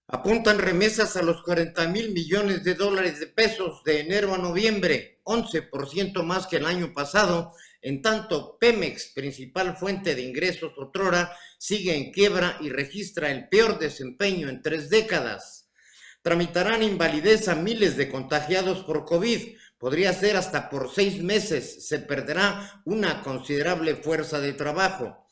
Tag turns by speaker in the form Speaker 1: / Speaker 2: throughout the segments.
Speaker 1: Apuntan remesas a los 40,000 millones de dólares de pesos de enero a noviembre, 11% más que el año pasado. En tanto, Pemex, principal fuente de ingresos otrora, sigue en quiebra y registra el peor desempeño en 3 décadas. Tramitarán invalidez a miles de contagiados por COVID. Podría ser hasta por 6 meses. Se perderá una considerable fuerza de trabajo.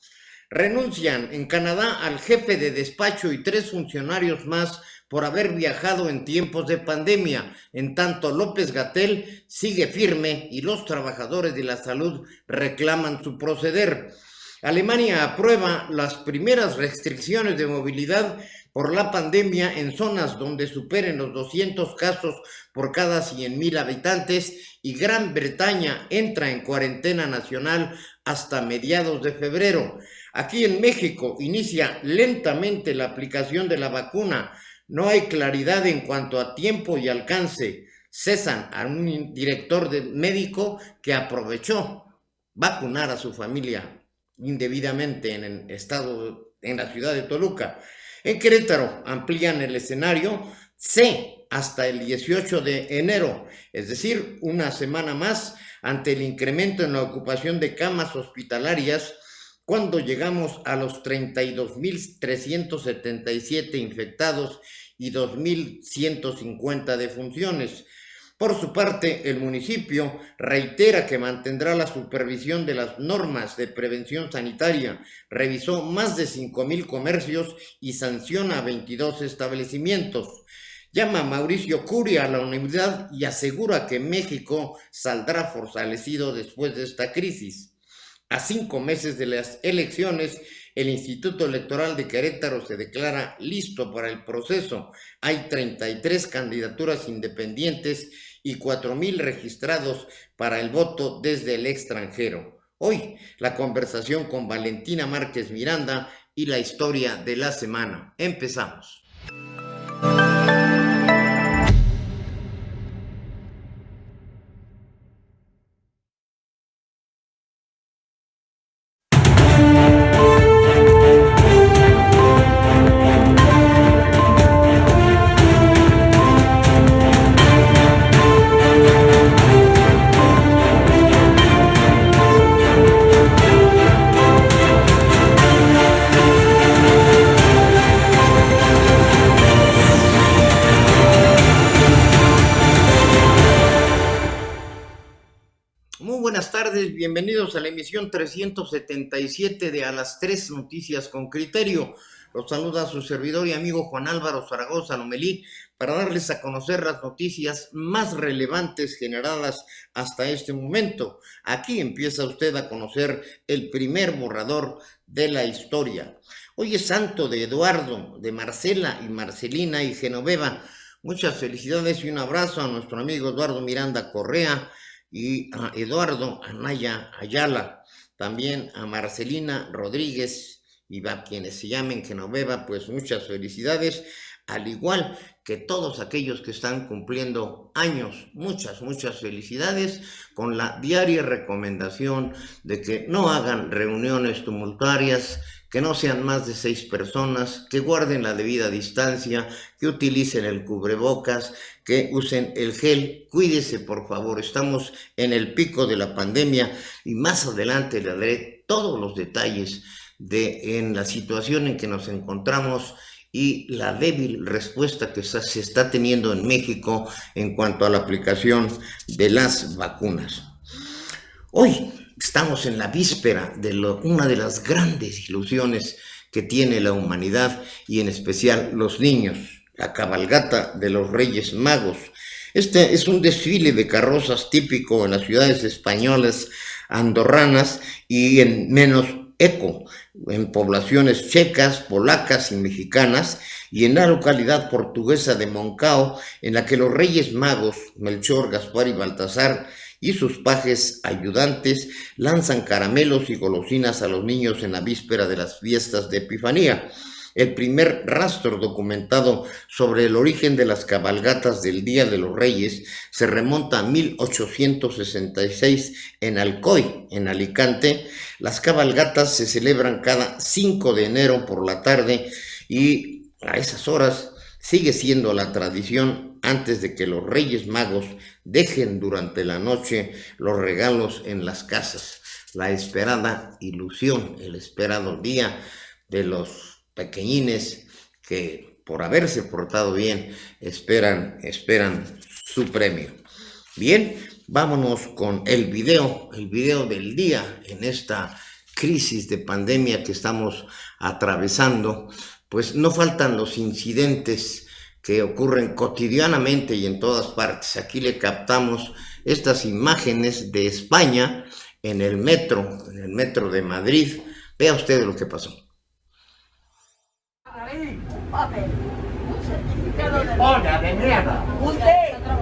Speaker 1: Renuncian en Canadá al jefe de despacho y 3 funcionarios más por haber viajado en tiempos de pandemia. En tanto, López-Gatell sigue firme y los trabajadores de la salud reclaman su proceder. Alemania aprueba las primeras restricciones de movilidad por la pandemia en zonas donde superen los 200 casos por cada 100,000 habitantes, y Gran Bretaña entra en cuarentena nacional hasta mediados de febrero. Aquí en México inicia lentamente la aplicación de la vacuna. No hay claridad en cuanto a tiempo y alcance. Cesan a un director médico que aprovechó vacunar a su familia indebidamente en la ciudad de Toluca. En Querétaro amplían el escenario C hasta el 18 de enero, es decir, una semana más, ante el incremento en la ocupación de camas hospitalarias, cuando llegamos a los 32,377 infectados y 2,150 defunciones. Por su parte, el municipio reitera que mantendrá la supervisión de las normas de prevención sanitaria, revisó más de 5,000 comercios y sanciona a 22 establecimientos. Llama a Mauricio Curi a la unidad y asegura que México saldrá fortalecido después de esta crisis. A 5 meses de las elecciones, el Instituto Electoral de Querétaro se declara listo para el proceso. Hay 33 candidaturas independientes y 4,000 registrados para el voto desde el extranjero. Hoy, la conversación con Valentina Márquez Miranda y la historia de la semana. Empezamos. Muy buenas tardes, bienvenidos a la emisión 377 de A las 3 Noticias con Criterio. Los saluda su servidor y amigo Juan Álvaro Zaragoza Lomelí para darles a conocer las noticias más relevantes generadas hasta este momento. Aquí empieza usted a conocer el primer borrador de la historia. Hoy es santo de Eduardo, de Marcela y Marcelina y Genoveva. Muchas felicidades y un abrazo a nuestro amigo Eduardo Miranda Correa y a Eduardo Anaya Ayala, también a Marcelina Rodríguez y a quienes se llamen Genoveva, pues muchas felicidades, al igual que todos aquellos que están cumpliendo años, muchas felicidades, con la diaria recomendación de que no hagan reuniones tumultuarias, que no sean más de 6 personas, que guarden la debida distancia, que utilicen el cubrebocas, que usen el gel. Cuídese, por favor, estamos en el pico de la pandemia y más adelante le daré todos los detalles en la situación en que nos encontramos y la débil respuesta que se está teniendo en México en cuanto a la aplicación de las vacunas. Hoy estamos en la víspera de una de las grandes ilusiones que tiene la humanidad y en especial los niños, la cabalgata de los Reyes Magos. Este es un desfile de carrozas típico en las ciudades españolas, andorranas y en menos eco, en poblaciones checas, polacas y mexicanas, y en la localidad portuguesa de Moncao, en la que los Reyes Magos, Melchor, Gaspar y Baltasar, y sus pajes ayudantes lanzan caramelos y golosinas a los niños en la víspera de las fiestas de Epifanía. El primer rastro documentado sobre el origen de las cabalgatas del Día de los Reyes se remonta a 1866 en Alcoy, en Alicante. Las cabalgatas se celebran cada 5 de enero por la tarde y a esas horas sigue siendo la tradición antes de que los Reyes Magos dejen durante la noche los regalos en las casas. La esperada ilusión, el esperado día de los pequeñines que por haberse portado bien esperan su premio. Bien, vámonos con el video del día en esta crisis de pandemia que estamos atravesando. Pues no faltan los incidentes que ocurren cotidianamente y en todas partes. Aquí le captamos estas imágenes de España en el metro de Madrid. Vea usted lo que pasó.
Speaker 2: ¡Hola, de mierda!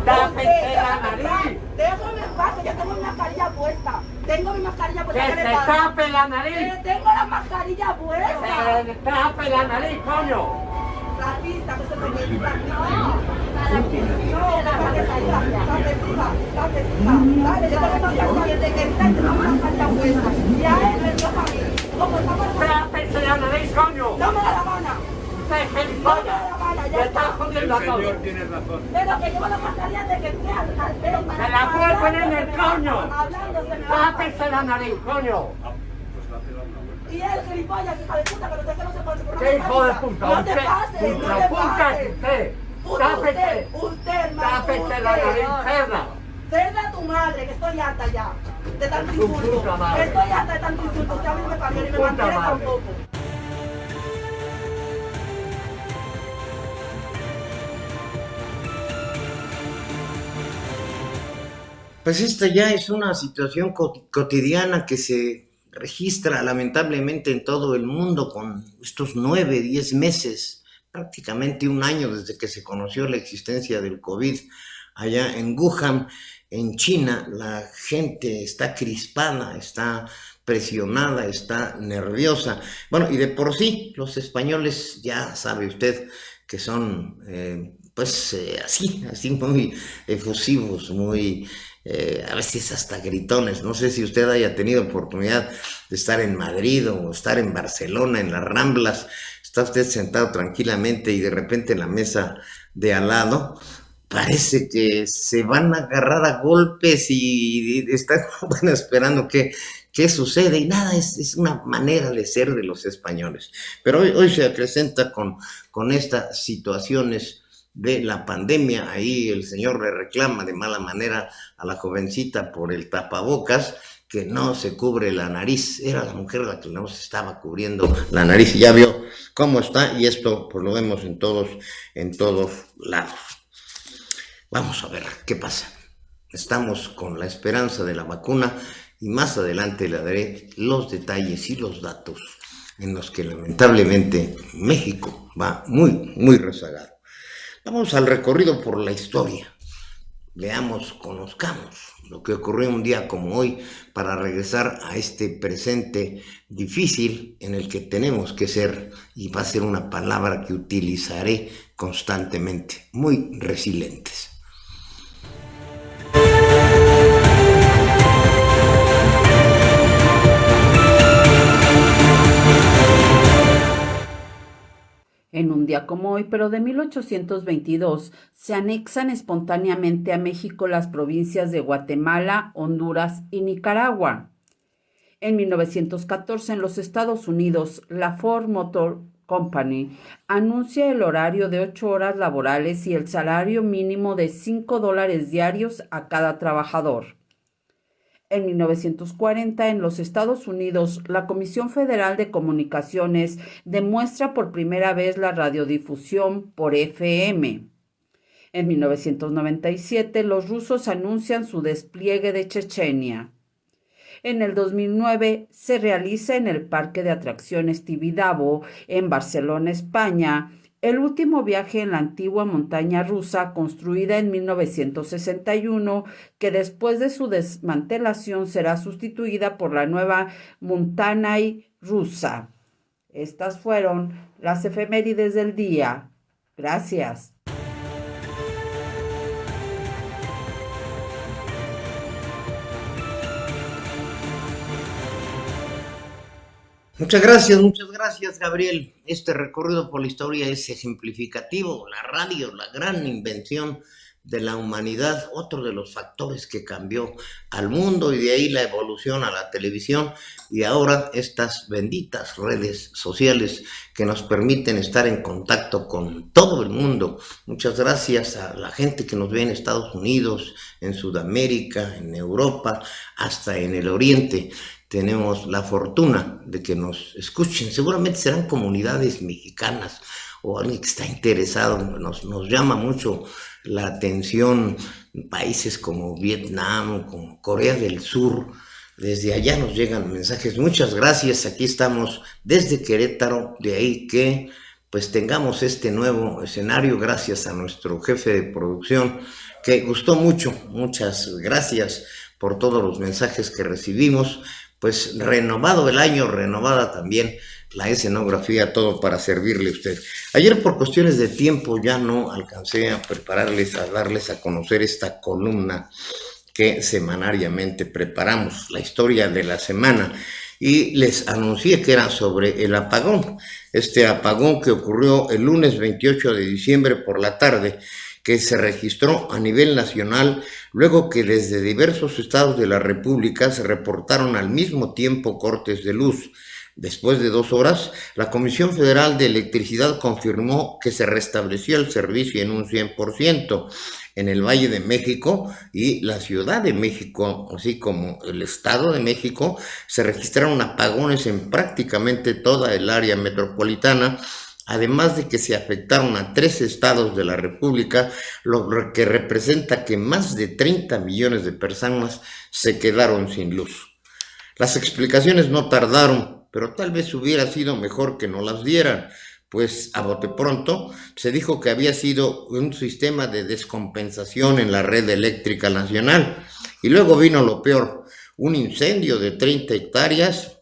Speaker 3: ¡Tápese la nariz! Déjame en paz, yo tengo mi mascarilla puesta. Tengo mi mascarilla puesta.
Speaker 2: ¡Que se tape la nariz!
Speaker 3: Tengo la mascarilla puesta.
Speaker 2: ¡Que se tape la nariz, coño!
Speaker 3: Racista, que se me quita. No, dale, yo tengo mi mascarilla desde que tengo mi mascarilla puesta. Y a él me toca a mí. Como estamos...
Speaker 2: ¡Tápese la nariz, coño!
Speaker 3: No me da la gana.
Speaker 2: ¡Te gilipollas! ¡Me estás jodiendo a todos!
Speaker 3: Pero que llevo la mascarilla de que esté al pelo.
Speaker 2: ¡Se la puede poner en el coño!
Speaker 3: Hablando se me va.
Speaker 2: ¡Tápese la nariz, coño!
Speaker 3: Y él, gilipollas, hija de puta, pero sé que no se puede por
Speaker 2: ¿Qué hijo de puta?
Speaker 3: No te pases, no te pases.
Speaker 2: Usted!
Speaker 3: Usted, hermano,
Speaker 2: ¡Tápese la nariz, cerda!
Speaker 3: Cerda a tu madre, que estoy harta ya de tanto
Speaker 2: Tu
Speaker 3: insulto.
Speaker 2: puta madre.
Speaker 3: Estoy harta de tanto insulto. Usted a mí no me parió ni me
Speaker 2: Puta
Speaker 3: mantiene
Speaker 2: madre.
Speaker 3: tampoco.
Speaker 1: Pues esta ya es una situación cotidiana que se registra lamentablemente en todo el mundo con estos 9, 10 meses, prácticamente un año desde que se conoció la existencia del COVID allá en Wuhan, en China. La gente está crispada, está presionada, está nerviosa. Bueno, y de por sí los españoles, ya sabe usted que son así muy efusivos, muy a veces hasta gritones. No sé si usted haya tenido oportunidad de estar en Madrid o estar en Barcelona, en las Ramblas. Está usted sentado tranquilamente y de repente en la mesa de al lado parece que se van a agarrar a golpes y están esperando qué sucede, y nada, es una manera de ser de los españoles. Pero hoy se acrecenta con estas situaciones de la pandemia. Ahí el señor le reclama de mala manera a la jovencita por el tapabocas, que no se cubre la nariz. Era la mujer la que no se estaba cubriendo la nariz, y ya vio cómo está, y esto pues lo vemos en todos lados. Vamos a ver qué pasa. Estamos con la esperanza de la vacuna y más adelante le daré los detalles y los datos en los que lamentablemente México va muy, muy rezagado. Vamos al recorrido por la historia. Veamos, conozcamos lo que ocurrió un día como hoy para regresar a este presente difícil en el que tenemos que ser, y va a ser una palabra que utilizaré constantemente, muy resilientes.
Speaker 4: En un día como hoy, pero de 1822, se anexan espontáneamente a México las provincias de Guatemala, Honduras y Nicaragua. En 1914, en los Estados Unidos, la Ford Motor Company anuncia el horario de 8 horas laborales y el salario mínimo de $5 diarios a cada trabajador. En 1940, en los Estados Unidos, la Comisión Federal de Comunicaciones demuestra por primera vez la radiodifusión por FM. En 1997, los rusos anuncian su despliegue de Chechenia. En el 2009, se realiza en el Parque de Atracciones Tibidabo, en Barcelona, España, el último viaje en la antigua montaña rusa construida en 1961, que después de su desmantelación será sustituida por la nueva Muntanay rusa. Estas fueron las efemérides del día. Gracias.
Speaker 1: Muchas gracias, Gabriel. Este recorrido por la historia es ejemplificativo. La radio, la gran invención de la humanidad, otro de los factores que cambió al mundo, y de ahí la evolución a la televisión y ahora estas benditas redes sociales que nos permiten estar en contacto con todo el mundo. Muchas gracias a la gente que nos ve en Estados Unidos, en Sudamérica, en Europa, hasta en el Oriente. Tenemos la fortuna de que nos escuchen. Seguramente serán comunidades mexicanas o alguien que está interesado. Nos llama mucho la atención países como Vietnam, como Corea del Sur. Desde allá nos llegan mensajes. Muchas gracias. Aquí estamos desde Querétaro. De ahí que pues tengamos este nuevo escenario gracias a nuestro jefe de producción que gustó mucho. Muchas gracias por todos los mensajes que recibimos. Pues renovado el año, renovada también la escenografía, todo para servirle a usted. Ayer por cuestiones de tiempo ya no alcancé a prepararles, a darles a conocer esta columna que semanariamente preparamos, la historia de la semana, y les anuncié que era sobre el apagón, este apagón que ocurrió el lunes 28 de diciembre por la tarde, que se registró a nivel nacional luego que desde diversos estados de la República se reportaron al mismo tiempo cortes de luz. Después de 2 horas, la Comisión Federal de Electricidad confirmó que se restableció el servicio en un 100%. En el Valle de México y la Ciudad de México, así como el Estado de México, se registraron apagones en prácticamente toda el área metropolitana, además de que se afectaron a 3 estados de la República, lo que representa que más de 30 millones de personas se quedaron sin luz. Las explicaciones no tardaron, pero tal vez hubiera sido mejor que no las dieran, pues a bote pronto se dijo que había sido un sistema de descompensación en la red eléctrica nacional. Y luego vino lo peor, un incendio de 30 hectáreas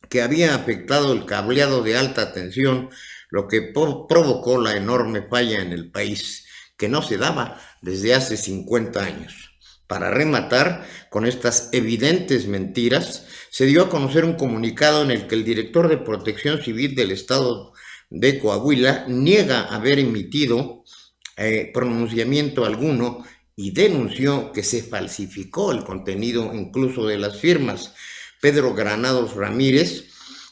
Speaker 1: que había afectado el cableado de alta tensión, lo que provocó la enorme falla en el país, que no se daba desde hace 50 años. Para rematar con estas evidentes mentiras, se dio a conocer un comunicado en el que el director de Protección Civil del Estado de Coahuila niega haber emitido pronunciamiento alguno y denunció que se falsificó el contenido incluso de las firmas. Pedro Granados Ramírez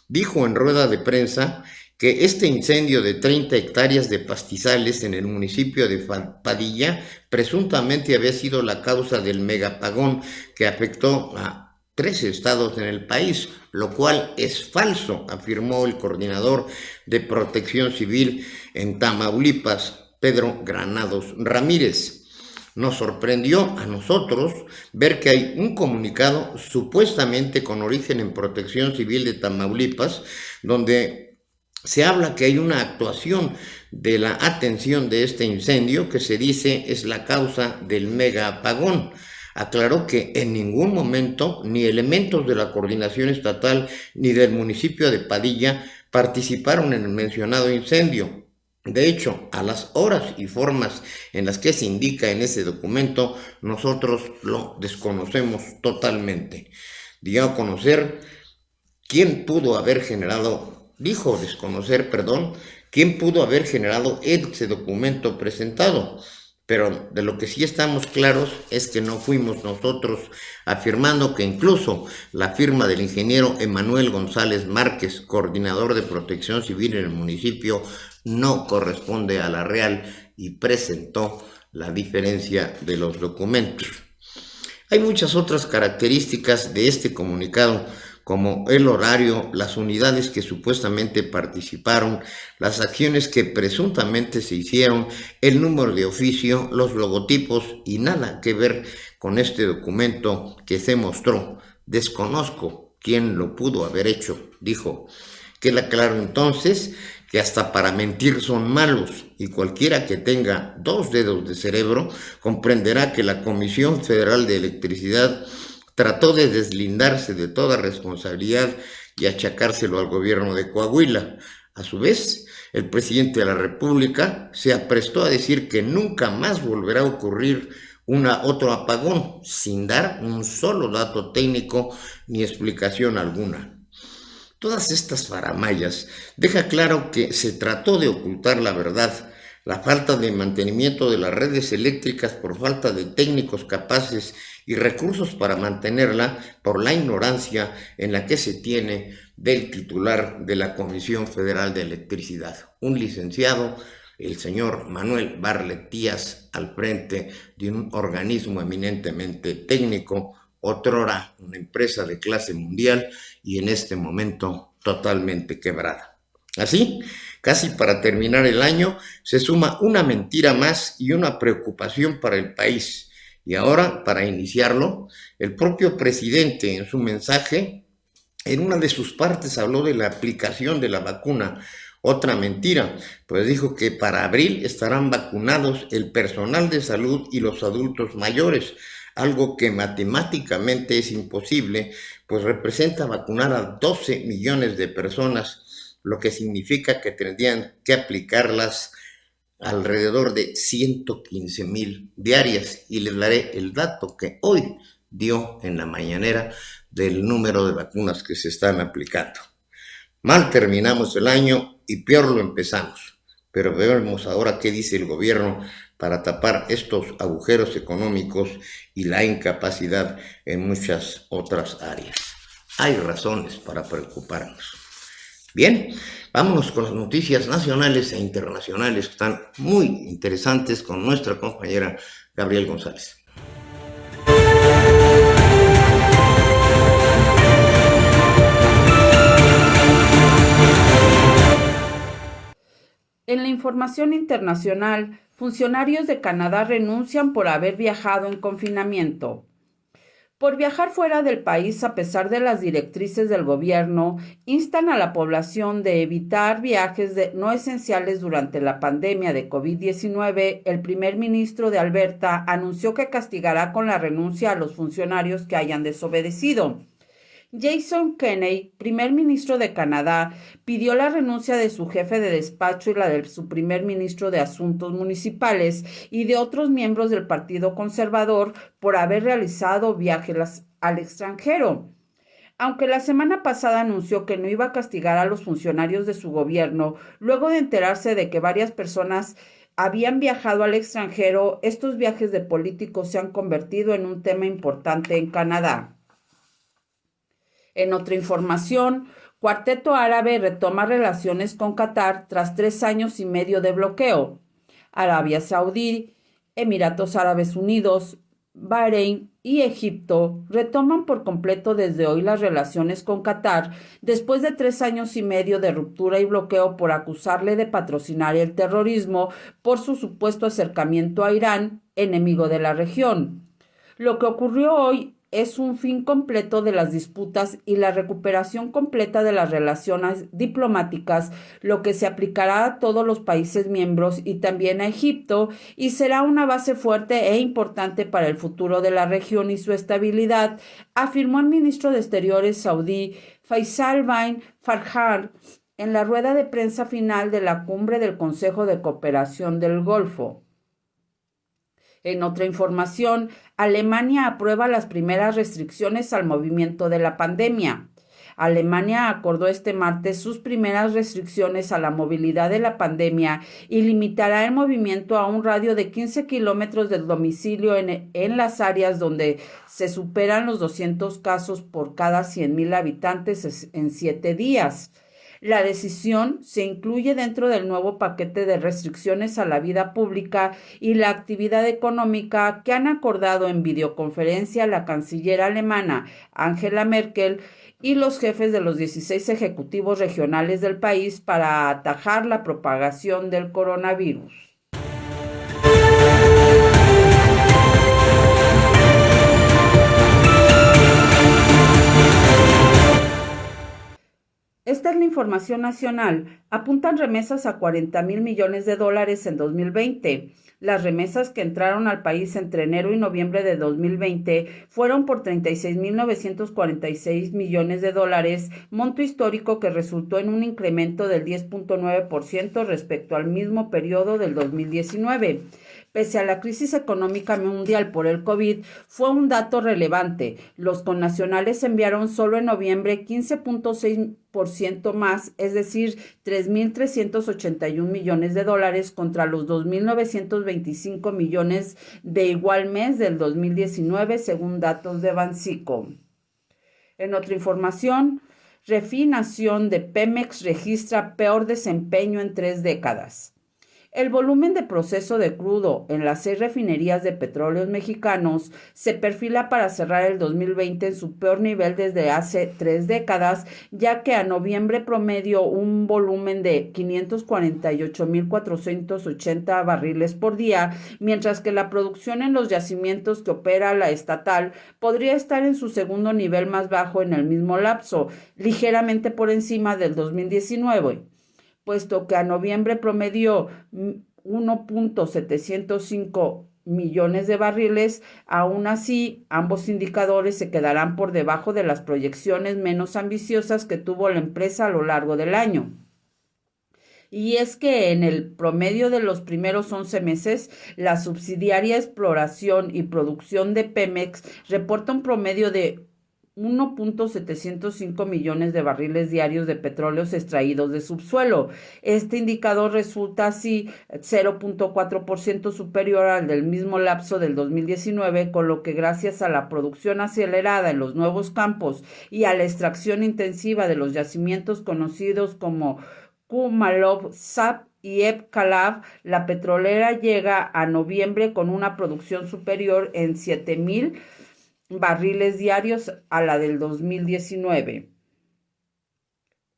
Speaker 1: dijo en rueda de prensa que este incendio de 30 hectáreas de pastizales en el municipio de Padilla presuntamente había sido la causa del megapagón que afectó a 13 estados en el país, lo cual es falso, afirmó el coordinador de Protección Civil en Tamaulipas, Pedro Granados Ramírez. Nos sorprendió a nosotros ver que hay un comunicado supuestamente con origen en Protección Civil de Tamaulipas, donde se habla que hay una actuación de la atención de este incendio que se dice es la causa del mega apagón. Aclaró que en ningún momento ni elementos de la coordinación estatal ni del municipio de Padilla participaron en el mencionado incendio. De hecho, a las horas y formas en las que se indica en ese documento, nosotros lo desconocemos totalmente. Dio a conocer quién pudo haber generado quién pudo haber generado ese documento presentado, pero de lo que sí estamos claros es que no fuimos nosotros, afirmando que incluso la firma del ingeniero Emanuel González Márquez, coordinador de Protección Civil en el municipio, no corresponde a la real y presentó la diferencia de los documentos. Hay muchas otras características de este comunicado, como el horario, las unidades que supuestamente participaron, las acciones que presuntamente se hicieron, el número de oficio, los logotipos y nada que ver con este documento que se mostró. Desconozco quién lo pudo haber hecho, dijo. Queda claro entonces que hasta para mentir son malos y cualquiera que tenga 2 dedos de cerebro comprenderá que la Comisión Federal de Electricidad trató de deslindarse de toda responsabilidad y achacárselo al gobierno de Coahuila. A su vez, el presidente de la República se aprestó a decir que nunca más volverá a ocurrir otro apagón, sin dar un solo dato técnico ni explicación alguna. Todas estas faramayas deja claro que se trató de ocultar la verdad, la falta de mantenimiento de las redes eléctricas por falta de técnicos capaces y recursos para mantenerla por la ignorancia en la que se tiene del titular de la Comisión Federal de Electricidad, un licenciado, el señor Manuel Barlet Díaz, al frente de un organismo eminentemente técnico, otrora una empresa de clase mundial y en este momento totalmente quebrada. Así, casi para terminar el año, se suma una mentira más y una preocupación para el país. Y ahora, para iniciarlo, el propio presidente en su mensaje, en una de sus partes habló de la aplicación de la vacuna. Otra mentira, pues dijo que para abril estarán vacunados el personal de salud y los adultos mayores, algo que matemáticamente es imposible, pues representa vacunar a 12 millones de personas, lo que significa que tendrían que aplicarlas alrededor de 115,000 diarias. Y les daré el dato que hoy dio en la mañanera del número de vacunas que se están aplicando. Mal terminamos el año y peor lo empezamos, pero veremos ahora qué dice el gobierno para tapar estos agujeros económicos y la incapacidad en muchas otras áreas. Hay razones para preocuparnos. Bien, vámonos con las noticias nacionales e internacionales que están muy interesantes con nuestra compañera Gabriel González.
Speaker 4: En la información internacional, funcionarios de Canadá renuncian por haber viajado en confinamiento. Por viajar fuera del país a pesar de las directrices del gobierno, instan a la población de evitar viajes no esenciales durante la pandemia de COVID-19. El primer ministro de Alberta anunció que castigará con la renuncia a los funcionarios que hayan desobedecido. Jason Kenney, primer ministro de Canadá, pidió la renuncia de su jefe de despacho y la de su primer ministro de Asuntos Municipales y de otros miembros del Partido Conservador por haber realizado viajes al extranjero. Aunque la semana pasada anunció que no iba a castigar a los funcionarios de su gobierno, luego de enterarse de que varias personas habían viajado al extranjero, estos viajes de políticos se han convertido en un tema importante en Canadá. En otra información, Cuarteto Árabe retoma relaciones con Qatar tras 3 años y medio de bloqueo. Arabia Saudí, Emiratos Árabes Unidos, Bahrein y Egipto retoman por completo desde hoy las relaciones con Qatar después de 3 años y medio de ruptura y bloqueo por acusarle de patrocinar el terrorismo por su supuesto acercamiento a Irán, enemigo de la región. Lo que ocurrió hoy es un fin completo de las disputas y la recuperación completa de las relaciones diplomáticas, lo que se aplicará a todos los países miembros y también a Egipto, y será una base fuerte e importante para el futuro de la región y su estabilidad, afirmó el ministro de Exteriores saudí Faisal bin Farhan en la rueda de prensa final de la cumbre del Consejo de Cooperación del Golfo. En otra información, Alemania aprueba las primeras restricciones al movimiento de la pandemia. Alemania acordó este martes sus primeras restricciones a la movilidad de la pandemia y limitará el movimiento a un radio de 15 kilómetros del domicilio en las áreas donde se superan los 200 casos por cada 100,000 habitantes en 7 días. La decisión se incluye dentro del nuevo paquete de restricciones a la vida pública y la actividad económica que han acordado en videoconferencia la canciller alemana Angela Merkel y los jefes de los 16 ejecutivos regionales del país para atajar la propagación del coronavirus. Esta es la información nacional. Apuntan remesas a 40,000 millones de dólares en 2020. Las remesas que entraron al país entre enero y noviembre de 2020 fueron por 36,946 millones de dólares, monto histórico que resultó en un incremento del 10.9% respecto al mismo periodo del 2019. Pese a la crisis económica mundial por el COVID, fue un dato relevante. Los connacionales enviaron solo en noviembre 15.6% más, es decir, 3.381 millones de dólares contra los 2.925 millones de igual mes del 2019, según datos de Banxico. En otra información, refinación de Pemex registra peor desempeño en 3 décadas. El volumen de proceso de crudo en las 6 refinerías de petróleos mexicanos se perfila para cerrar el 2020 en su peor nivel desde hace 3 décadas, ya que a noviembre promedio un volumen de 548.480 barriles por día, mientras que la producción en los yacimientos que opera la estatal podría estar en su segundo nivel más bajo en el mismo lapso, ligeramente por encima del 2019. Puesto que a noviembre promedió 1.705 millones de barriles, aún así ambos indicadores se quedarán por debajo de las proyecciones menos ambiciosas que tuvo la empresa a lo largo del año. Y es que en el promedio de los primeros 11 meses, la subsidiaria Exploración y Producción de Pemex reporta un promedio de 1.705 millones de barriles diarios de petróleos extraídos de subsuelo. Este indicador resulta así 0.4% superior al del mismo lapso del 2019, con lo que gracias a la producción acelerada en los nuevos campos y a la extracción intensiva de los yacimientos conocidos como Kumalov, Zap y Epcalab, la petrolera llega a noviembre con una producción superior en 7,000 barriles diarios a la del 2019.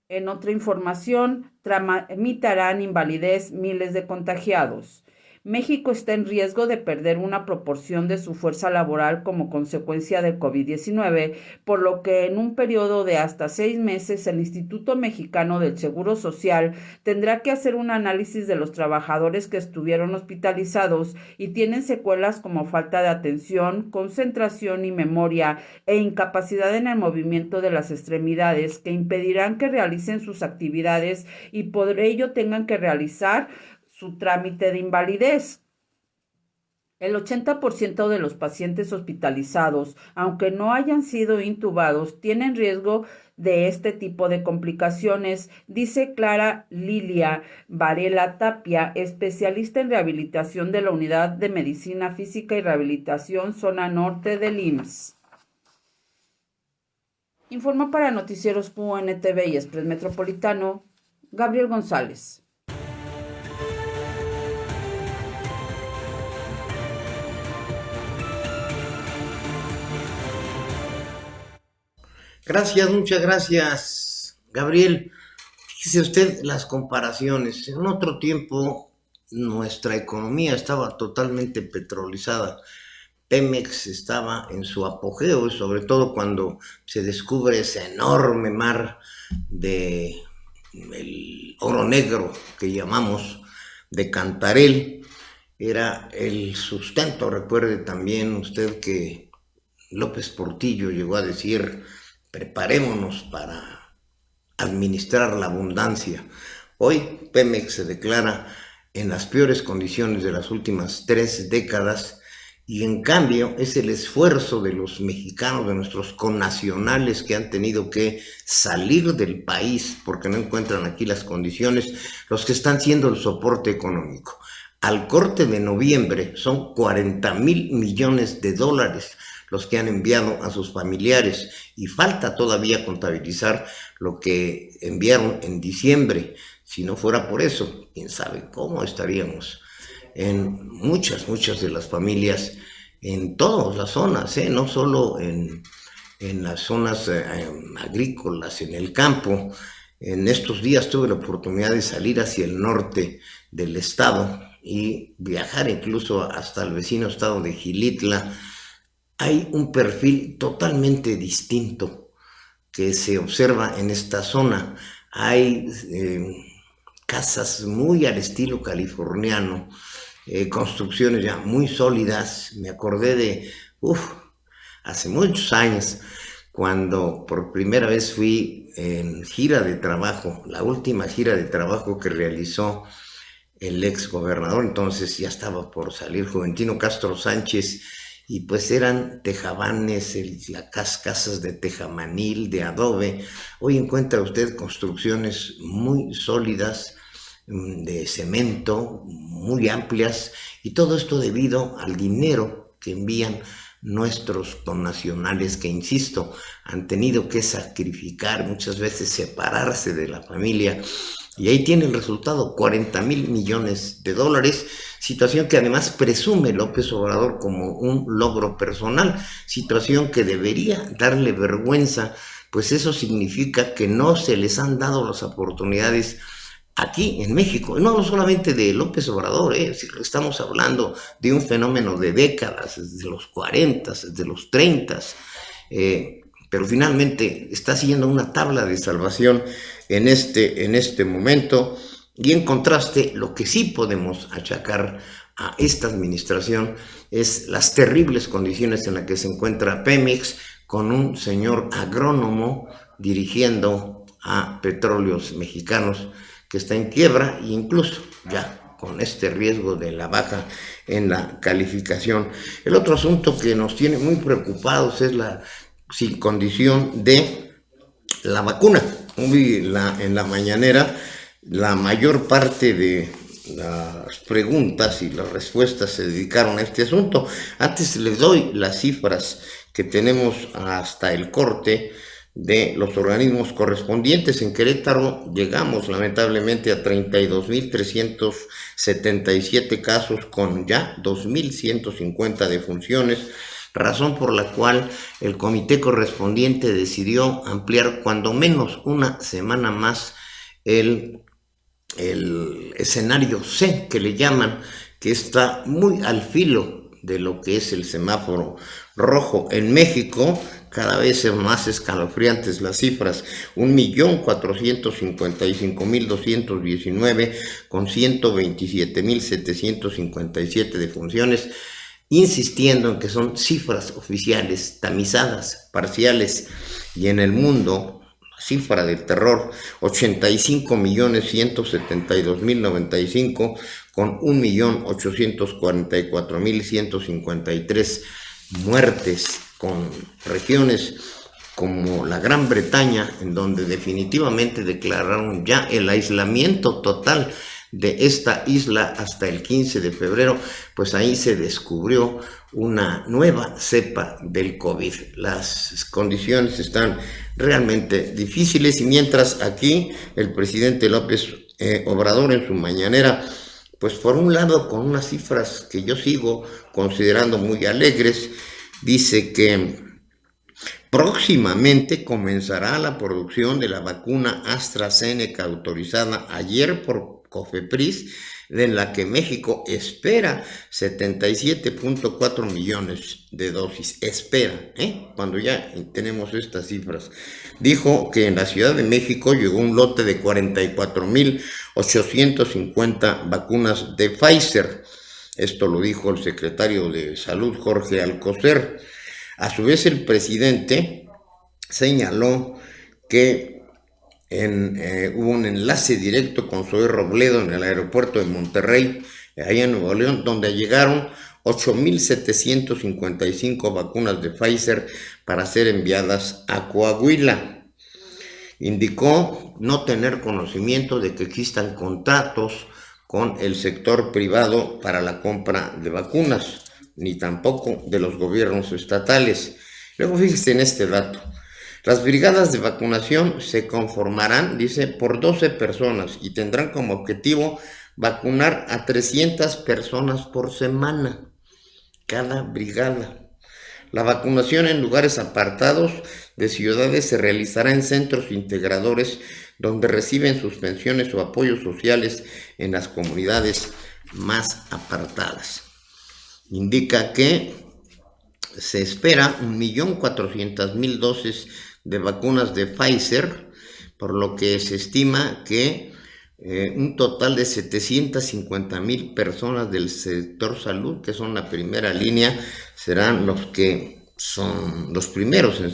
Speaker 4: En otra información, tramitarán invalidez miles de contagiados. México está en riesgo de perder una proporción de su fuerza laboral como consecuencia del COVID-19, por lo que en un periodo de hasta 6 meses el Instituto Mexicano del Seguro Social tendrá que hacer un análisis de los trabajadores que estuvieron hospitalizados y tienen secuelas como falta de atención, concentración y memoria e incapacidad en el movimiento de las extremidades que impedirán que realicen sus actividades y por ello tengan que realizar su trámite de invalidez. El 80% de los pacientes hospitalizados, aunque no hayan sido intubados, tienen riesgo de este tipo de complicaciones, dice Clara Lilia Varela Tapia, especialista en rehabilitación de la Unidad de Medicina Física y Rehabilitación Zona Norte del IMSS. Informa para Noticieros QNTV y Express Metropolitano, Gabriel González.
Speaker 1: Gracias, muchas gracias, Gabriel. Fíjese usted las comparaciones. En otro tiempo nuestra economía estaba totalmente petrolizada. Pemex estaba en su apogeo, sobre todo cuando se descubre ese enorme mar de el oro negro que llamamos de Cantarell. Era el sustento. Recuerde también usted que López Portillo llegó a decir: preparémonos para administrar la abundancia. Hoy Pemex se declara en las peores condiciones de las últimas 3 décadas y en cambio es el esfuerzo de los mexicanos, de nuestros connacionales que han tenido que salir del país porque no encuentran aquí las condiciones, los que están siendo el soporte económico. Al corte de noviembre son 40,000 millones de dólares los que han enviado a sus familiares y falta todavía contabilizar lo que enviaron en diciembre. Si no fuera por eso, quién sabe cómo estaríamos en muchas de las familias en todas las zonas, no solo en las zonas agrícolas, en el campo. En estos días tuve la oportunidad de salir hacia el norte del estado y viajar incluso hasta el vecino estado de Xilitla. Hay un perfil totalmente distinto que se observa en esta zona. Hay casas muy al estilo californiano, construcciones ya muy sólidas. Me acordé de, hace muchos años, cuando por primera vez fui en gira de trabajo, la última gira de trabajo que realizó el ex gobernador, entonces ya estaba por salir Juventino Castro Sánchez, y pues eran tejabanes, las casas de tejamanil, de adobe. Hoy encuentra usted construcciones muy sólidas, de cemento, muy amplias, y todo esto debido al dinero que envían nuestros connacionales que, insisto, han tenido que sacrificar, muchas veces separarse de la familia, y ahí tiene el resultado, 40,000 millones de dólares, situación que además presume López Obrador como un logro personal, situación que debería darle vergüenza, pues eso significa que no se les han dado las oportunidades aquí en México, no solamente de López Obrador, estamos hablando de un fenómeno de décadas, desde los 40, desde los 30, pero finalmente está siguiendo una tabla de salvación en este momento. Y en contraste, lo que sí podemos achacar a esta administración es las terribles condiciones en las que se encuentra Pemex, con un señor agrónomo dirigiendo a Petróleos Mexicanos, que está en quiebra, e incluso ya con este riesgo de la baja en la calificación. El otro asunto que nos tiene muy preocupados es la sin condición de la vacuna. En la mañanera, la mayor parte de las preguntas y las respuestas se dedicaron a este asunto. Antes les doy las cifras que tenemos hasta el corte de los organismos correspondientes. En Querétaro llegamos lamentablemente a 32,377 casos, con ya 2,150 defunciones, razón por la cual el comité correspondiente decidió ampliar cuando menos una semana más el escenario C, que le llaman, que está muy al filo de lo que es el semáforo rojo. En México cada vez son más escalofriantes las cifras: 1,455,219 con 127,757 defunciones, insistiendo en que son cifras oficiales, tamizadas, parciales. Y en el mundo, cifra del terror, 85,172,095 con 1,844,153 muertes, con regiones como la Gran Bretaña, en donde definitivamente declararon ya el aislamiento total de esta isla hasta el 15 de febrero, pues ahí se descubrió una nueva cepa del COVID. Las condiciones están realmente difíciles, y mientras aquí el presidente López Obrador en su mañanera, pues por un lado con unas cifras que yo sigo considerando muy alegres, dice que próximamente comenzará la producción de la vacuna AstraZeneca autorizada ayer por COFEPRIS, en la que México espera 77,4 millones de dosis. Espera, cuando ya tenemos estas cifras. Dijo que en la Ciudad de México llegó un lote de 44,850 vacunas de Pfizer. Esto lo dijo el secretario de Salud, Jorge Alcocer. A su vez, el presidente señaló que hubo un enlace directo con Zoé Robledo en el aeropuerto de Monterrey, allá en Nuevo León, donde llegaron 8,755 vacunas de Pfizer para ser enviadas a Coahuila. Indicó no tener conocimiento de que existan contratos con el sector privado para la compra de vacunas, ni tampoco de los gobiernos estatales. Luego fíjese en este dato: las brigadas de vacunación se conformarán, dice, por 12 personas y tendrán como objetivo vacunar a 300 personas por semana, cada brigada. La vacunación en lugares apartados de ciudades se realizará en centros integradores donde reciben sus pensiones o apoyos sociales en las comunidades más apartadas. Indica que se espera 1,400,000 dosis de vacunas de Pfizer, por lo que se estima que un total de 750,000 personas del sector salud, que son la primera línea, serán los que son los primeros en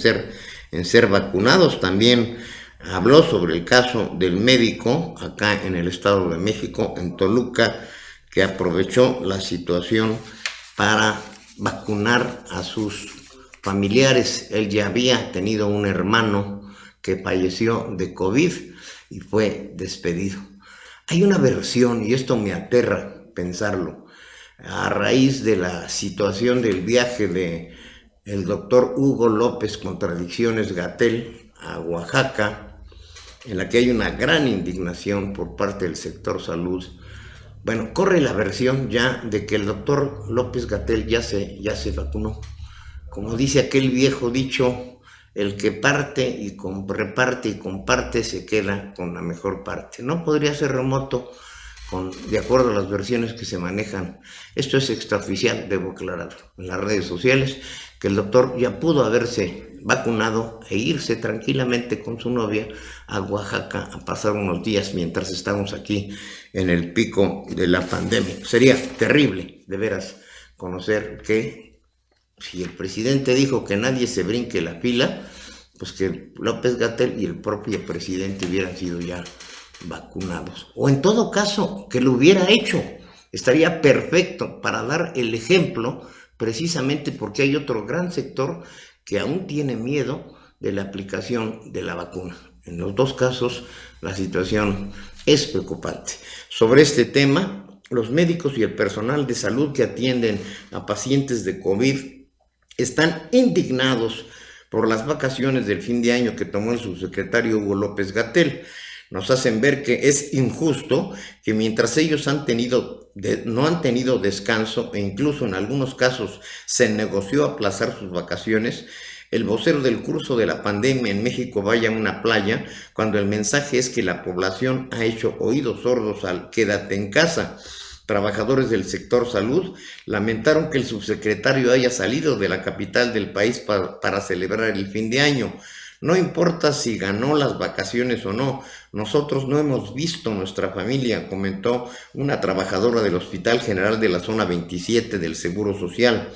Speaker 1: ser vacunados. También habló sobre el caso del médico acá en el Estado de México, en Toluca, que aprovechó la situación para vacunar a sus familiares. Él ya había tenido un hermano que falleció de COVID y fue despedido. Hay una versión, y esto me aterra pensarlo, a raíz de la situación del viaje de el doctor Hugo López Contradicciones-Gatell a Oaxaca, en la que hay una gran indignación por parte del sector salud. Bueno, corre la versión ya de que el doctor López-Gatell ya se vacunó. Como dice aquel viejo dicho, el que parte y reparte y comparte se queda con la mejor parte. No podría ser remoto, de acuerdo a las versiones que se manejan. Esto es extraoficial, debo aclarar, en las redes sociales, que el doctor ya pudo haberse vacunado e irse tranquilamente con su novia a Oaxaca a pasar unos días mientras estamos aquí en el pico de la pandemia. Sería terrible, de veras, conocer que si el presidente dijo que nadie se brinque la fila, pues que López-Gatell y el propio presidente hubieran sido ya vacunados. O en todo caso, que lo hubiera hecho. Estaría perfecto para dar el ejemplo, precisamente porque hay otro gran sector que aún tiene miedo de la aplicación de la vacuna. En los dos casos, la situación es preocupante. Sobre este tema, los médicos y el personal de salud que atienden a pacientes de COVID están indignados por las vacaciones del fin de año que tomó el subsecretario Hugo López-Gatell. Nos hacen ver que es injusto que mientras ellos no han tenido descanso e incluso en algunos casos se negoció aplazar sus vacaciones, el vocero del curso de la pandemia en México vaya a una playa cuando el mensaje es que la población ha hecho oídos sordos al quédate en casa. Trabajadores del sector salud lamentaron que el subsecretario haya salido de la capital del país para celebrar el fin de año. No importa si ganó las vacaciones o no, nosotros no hemos visto nuestra familia, comentó una trabajadora del Hospital General de la Zona 27 del Seguro Social.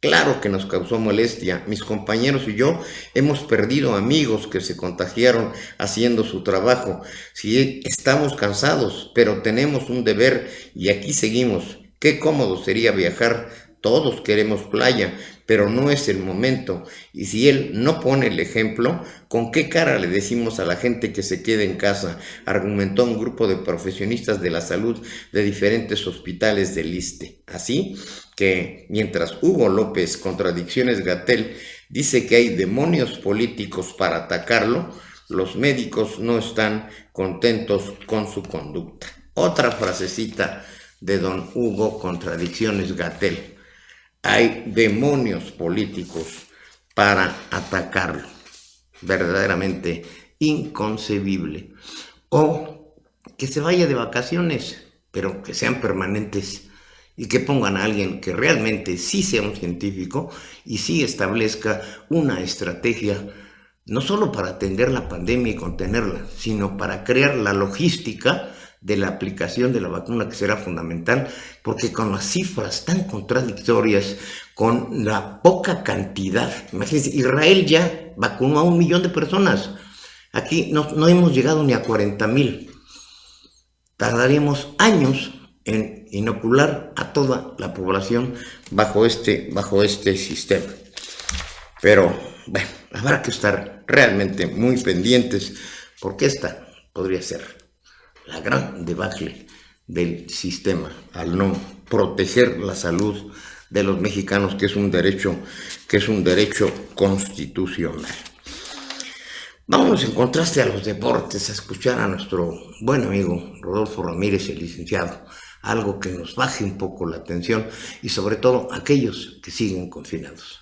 Speaker 1: Claro que nos causó molestia. Mis compañeros y yo hemos perdido amigos que se contagiaron haciendo su trabajo. Sí, estamos cansados, pero tenemos un deber y aquí seguimos. Qué cómodo sería viajar. Todos queremos playa, pero no es el momento. Y si él no pone el ejemplo, ¿con qué cara le decimos a la gente que se quede en casa?, argumentó un grupo de profesionistas de la salud de diferentes hospitales del ISSSTE. Así que mientras Hugo López Contradicciones-Gatell dice que hay demonios políticos para atacarlo, los médicos no están contentos con su conducta. Otra frasecita de don Hugo Contradicciones-Gatell: hay demonios políticos para atacarlo. Verdaderamente inconcebible. O que se vaya de vacaciones, pero que sean permanentes y que pongan a alguien que realmente sí sea un científico y sí establezca una estrategia, no solo para atender la pandemia y contenerla, sino para crear la logística de la aplicación de la vacuna, que será fundamental, porque con las cifras tan contradictorias, con la poca cantidad, imagínense, Israel ya vacunó a 1 millón de personas, aquí no hemos llegado ni a 40,000, tardaríamos años en inocular a toda la población bajo este sistema. Pero bueno, habrá que estar realmente muy pendientes, porque esta podría ser la gran debacle del sistema al no proteger la salud de los mexicanos, que es un derecho constitucional. Vámonos en contraste a los deportes, a escuchar a nuestro buen amigo Rodolfo Ramírez, el licenciado, algo que nos baje un poco la tensión y sobre todo aquellos que siguen confinados.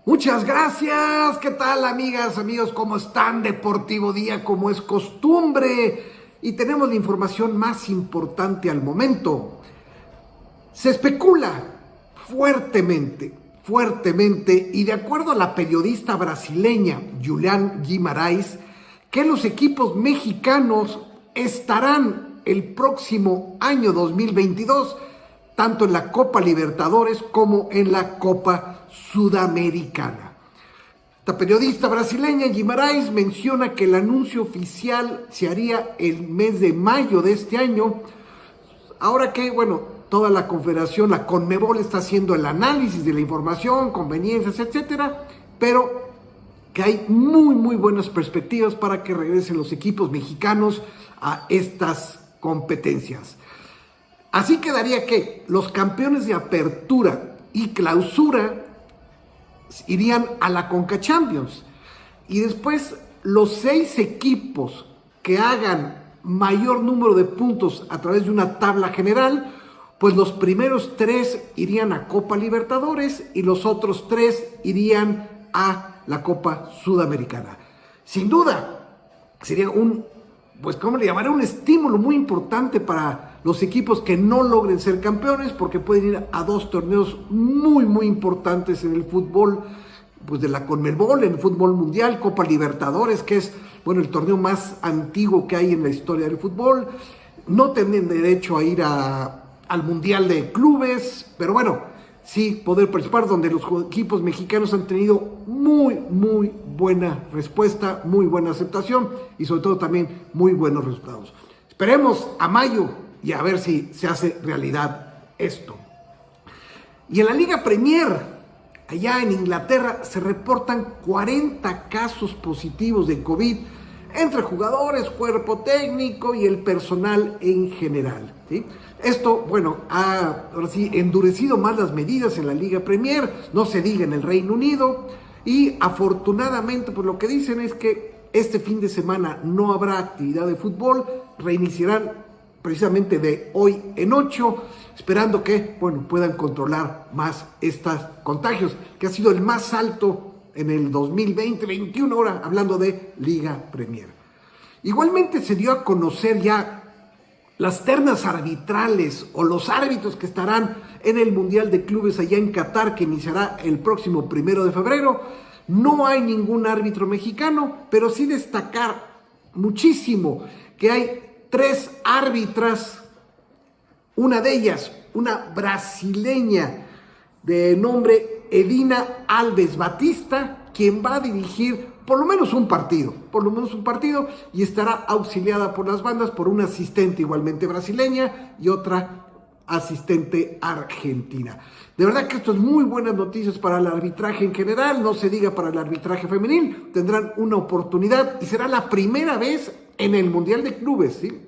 Speaker 5: Muchas gracias. ¿Qué tal, amigas, amigos? ¿Cómo están? Deportivo Día, como es costumbre. Y tenemos la información más importante al momento. Se especula fuertemente, y de acuerdo a la periodista brasileña Julián Guimarães, que los equipos mexicanos estarán el próximo año 2022 tanto en la Copa Libertadores como en la Copa Sudamericana. Esta periodista brasileña, Guimarães, menciona que el anuncio oficial se haría el mes de mayo de este año, ahora que, toda la confederación, la CONMEBOL, está haciendo el análisis de la información, conveniencias, etcétera, pero que hay muy buenas perspectivas para que regresen los equipos mexicanos a estas competencias. Así quedaría que los campeones de apertura y clausura irían a la Conca Champions, y después los 6 equipos que hagan mayor número de puntos a través de una tabla general, pues los primeros 3 irían a Copa Libertadores y los otros 3 irían a la Copa Sudamericana. Sin duda sería un estímulo muy importante para los equipos que no logren ser campeones, porque pueden ir a 2 torneos muy importantes en el fútbol, pues de la CONMEBOL, en el fútbol mundial, Copa Libertadores, que es, el torneo más antiguo que hay en la historia del fútbol. No tienen derecho a ir al Mundial de Clubes, pero sí poder participar, donde los equipos mexicanos han tenido muy buena respuesta, muy buena aceptación y sobre todo también muy buenos resultados. Esperemos a mayo y a ver si se hace realidad esto. Y en la Liga Premier, allá en Inglaterra, se reportan 40 casos positivos de COVID entre jugadores, cuerpo técnico y el personal en general, ¿sí? Esto, ha ahora sí endurecido más las medidas en la Liga Premier, no se diga en el Reino Unido, y afortunadamente, pues lo que dicen es que este fin de semana no habrá actividad de fútbol, reiniciarán precisamente de hoy en 8, esperando que, puedan controlar más estos contagios, que ha sido el más alto en el 2020-21, ahora hablando de Liga Premier. Igualmente se dio a conocer ya las ternas arbitrales o los árbitros que estarán en el Mundial de Clubes allá en Qatar, que iniciará el próximo 1 de febrero. No hay ningún árbitro mexicano, pero sí destacar muchísimo que hay 3 árbitras, una de ellas, una brasileña de nombre Edina Alves Batista, quien va a dirigir por lo menos un partido, y estará auxiliada por las bandas por una asistente igualmente brasileña y otra asistente argentina. De verdad que esto es muy buenas noticias para el arbitraje en general, no se diga para el arbitraje femenil. Tendrán una oportunidad y será la primera vez en el Mundial de Clubes, ¿sí?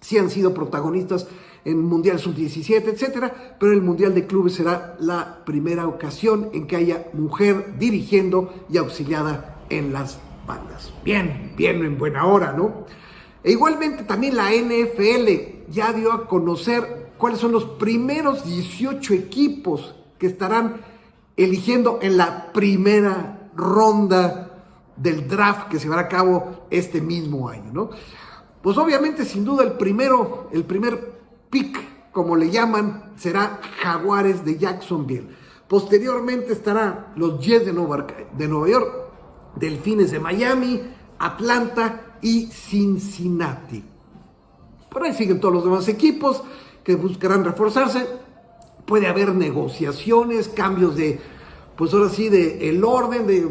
Speaker 5: Sí han sido protagonistas en Mundial Sub-17, etcétera, pero el Mundial de Clubes será la primera ocasión en que haya mujer dirigiendo y auxiliada en las bandas. Bien en buena hora, ¿no? E igualmente también la NFL ya dio a conocer cuáles son los primeros 18 equipos que estarán eligiendo en la primera ronda del draft que se llevará a cabo este mismo año, ¿no? Pues obviamente, sin duda, el primer pick, como le llaman, será Jaguares de Jacksonville. Posteriormente estará los Jets de Nueva York, Delfines de Miami, Atlanta y Cincinnati. Por ahí siguen todos los demás equipos que buscarán reforzarse. Puede haber negociaciones, cambios de, pues ahora sí, de el orden de,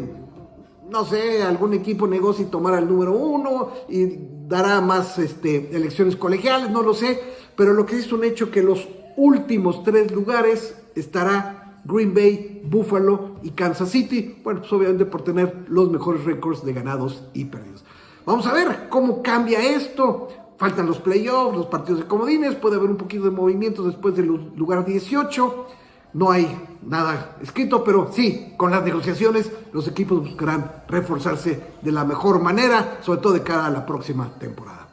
Speaker 5: no sé, algún equipo negocia y tomará el número 1 y dará más elecciones colegiales, no lo sé, pero lo que es un hecho que los últimos 3 lugares estará Green Bay, Buffalo y Kansas City, pues obviamente por tener los mejores récords de ganados y perdidos. Vamos a ver cómo cambia esto. Faltan los playoffs, los partidos de comodines, puede haber un poquito de movimientos después del lugar 18. No hay nada escrito, pero sí, con las negociaciones los equipos buscarán reforzarse de la mejor manera, sobre todo de cara a la próxima temporada.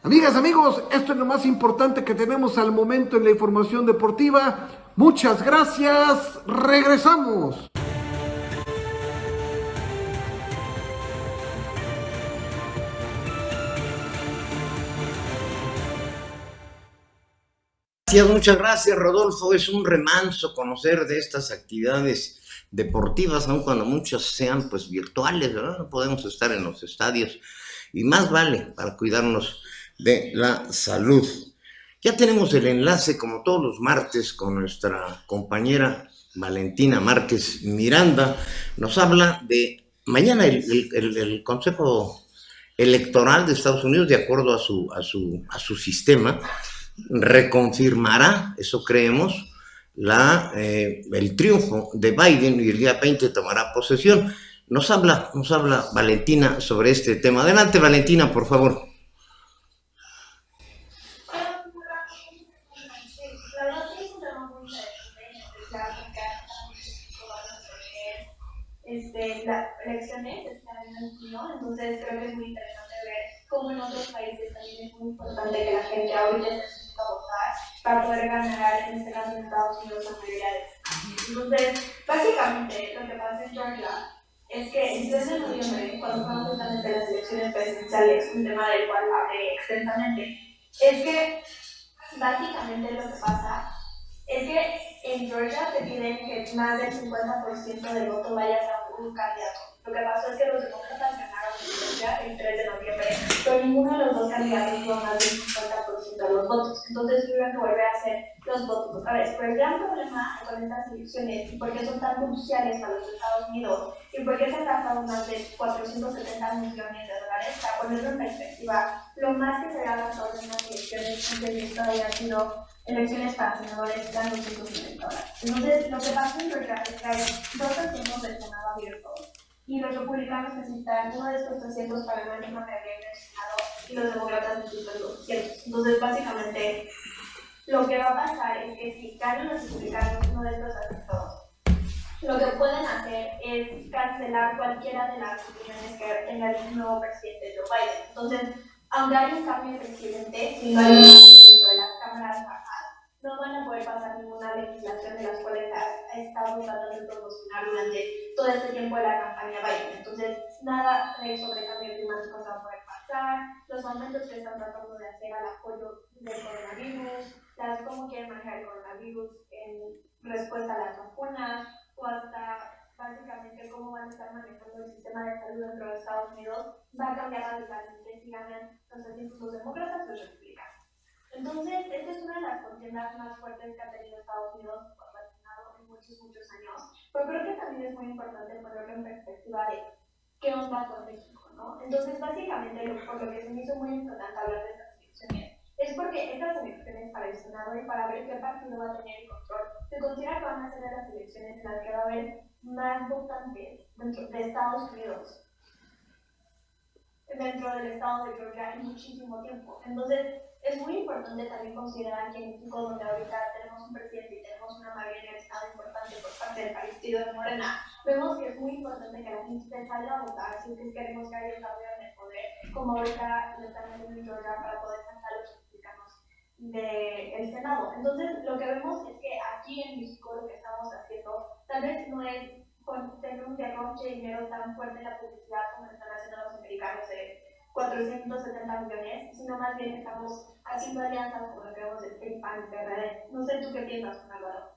Speaker 5: Amigas, amigos, esto es lo más importante que tenemos al momento en la información deportiva. Muchas gracias, regresamos.
Speaker 1: Muchas gracias, Rodolfo. Es un remanso conocer de estas actividades deportivas, aun cuando muchas sean pues virtuales, ¿verdad? No podemos estar en los estadios y más vale para cuidarnos de la salud. Ya tenemos el enlace, como todos los martes, con nuestra compañera Valentina Márquez Miranda. Nos habla de mañana el Consejo Electoral de Estados Unidos, de acuerdo a su sistema, reconfirmará, eso creemos, el triunfo de Biden, y el día 20 tomará posesión. Nos habla Valentina sobre este tema. Adelante, Valentina, por favor.
Speaker 6: Las elecciones están en junio, entonces creo que es muy interesante ver cómo en otros países también es muy importante que la gente ahorita se sienta a votar para poder ganar, en este caso en Estados Unidos, la mayoría de estados. Entonces, básicamente lo que pasa en Georgia es que el 3 de noviembre, cuando fueron justamente las elecciones presidenciales, un tema del cual hablé extensamente, es que básicamente lo que pasa es que en Georgia te piden que más del 50% del voto vaya a un candidato. Lo que pasó es que los demócratas ganaron en Georgia el 3 de noviembre, pero ninguno de los dos candidatos tuvo más del 50% de los votos. Entonces tuvieron que volver a hacer los votos otra vez. Pero el gran problema con estas elecciones, y por qué son tan cruciales para los Estados Unidos, y por qué se han gastado más de 470 millones de dólares, para ponerlo en perspectiva, lo más que se ha gastado en las elecciones antes de esto había sido elecciones para senadores eran $200,000. Entonces, lo que pasa en Georgia es que hay dos asientos del Senado abiertos y los republicanos necesitan uno de estos 300 para ganar una mayoría en el Senado y los demócratas necesitan 200. Entonces, básicamente, lo que va a pasar es que si ganan los republicanos uno de estos asientos, lo que pueden hacer es cancelar cualquiera de las opiniones que tenga el nuevo presidente Joe Biden. Entonces, aunque hay un cambio de presidente, si no hay un cambio dentro de las cámaras bajas, no van a poder pasar ninguna legislación de las cuales ha estado tratando de promocionar durante todo este tiempo de la campaña Biden. Entonces, nada sobre cambio climático se va a poder pasar, los aumentos que están tratando de hacer al apoyo del coronavirus, cómo quieren manejar el coronavirus en respuesta a las vacunas, o hasta básicamente cómo van a estar manejando el sistema de salud dentro de Estados Unidos, va a cambiar radicalmente si ganan los asientos los demócratas o los republicanos. Entonces, esta es una de las contiendas más fuertes que ha tenido Estados Unidos por el Senado en muchos años, pero creo que también es muy importante ponerlo en perspectiva de qué onda con México, ¿no? Entonces, básicamente, por lo que se me hizo muy importante hablar de estas elecciones, es porque estas elecciones para el Senado y para ver qué partido va a tener el control, se considera que van a ser de las elecciones en las que va a haber más votantes dentro de Estados Unidos, dentro del estado de Georgia en muchísimo tiempo. Entonces, es muy importante también considerar que en México, donde ahorita tenemos un presidente y tenemos una mayoría en el estado importante por parte del partido de Morena, vemos que es muy importante que la gente salga a votar si es que queremos que haya un cambio en el poder, como ahorita lo están haciendo en Georgia para poder sacar a los republicanos del Senado. Entonces, lo que vemos es que aquí en México lo que estamos haciendo tal vez no es tener un derroche de dinero tan fuerte en la publicidad como están haciendo los americanos de 470 millones, sino más bien estamos haciendo alianzas con lo que vemos del PRI, PAN y PRD. No sé tú qué piensas, Juan Álvaro.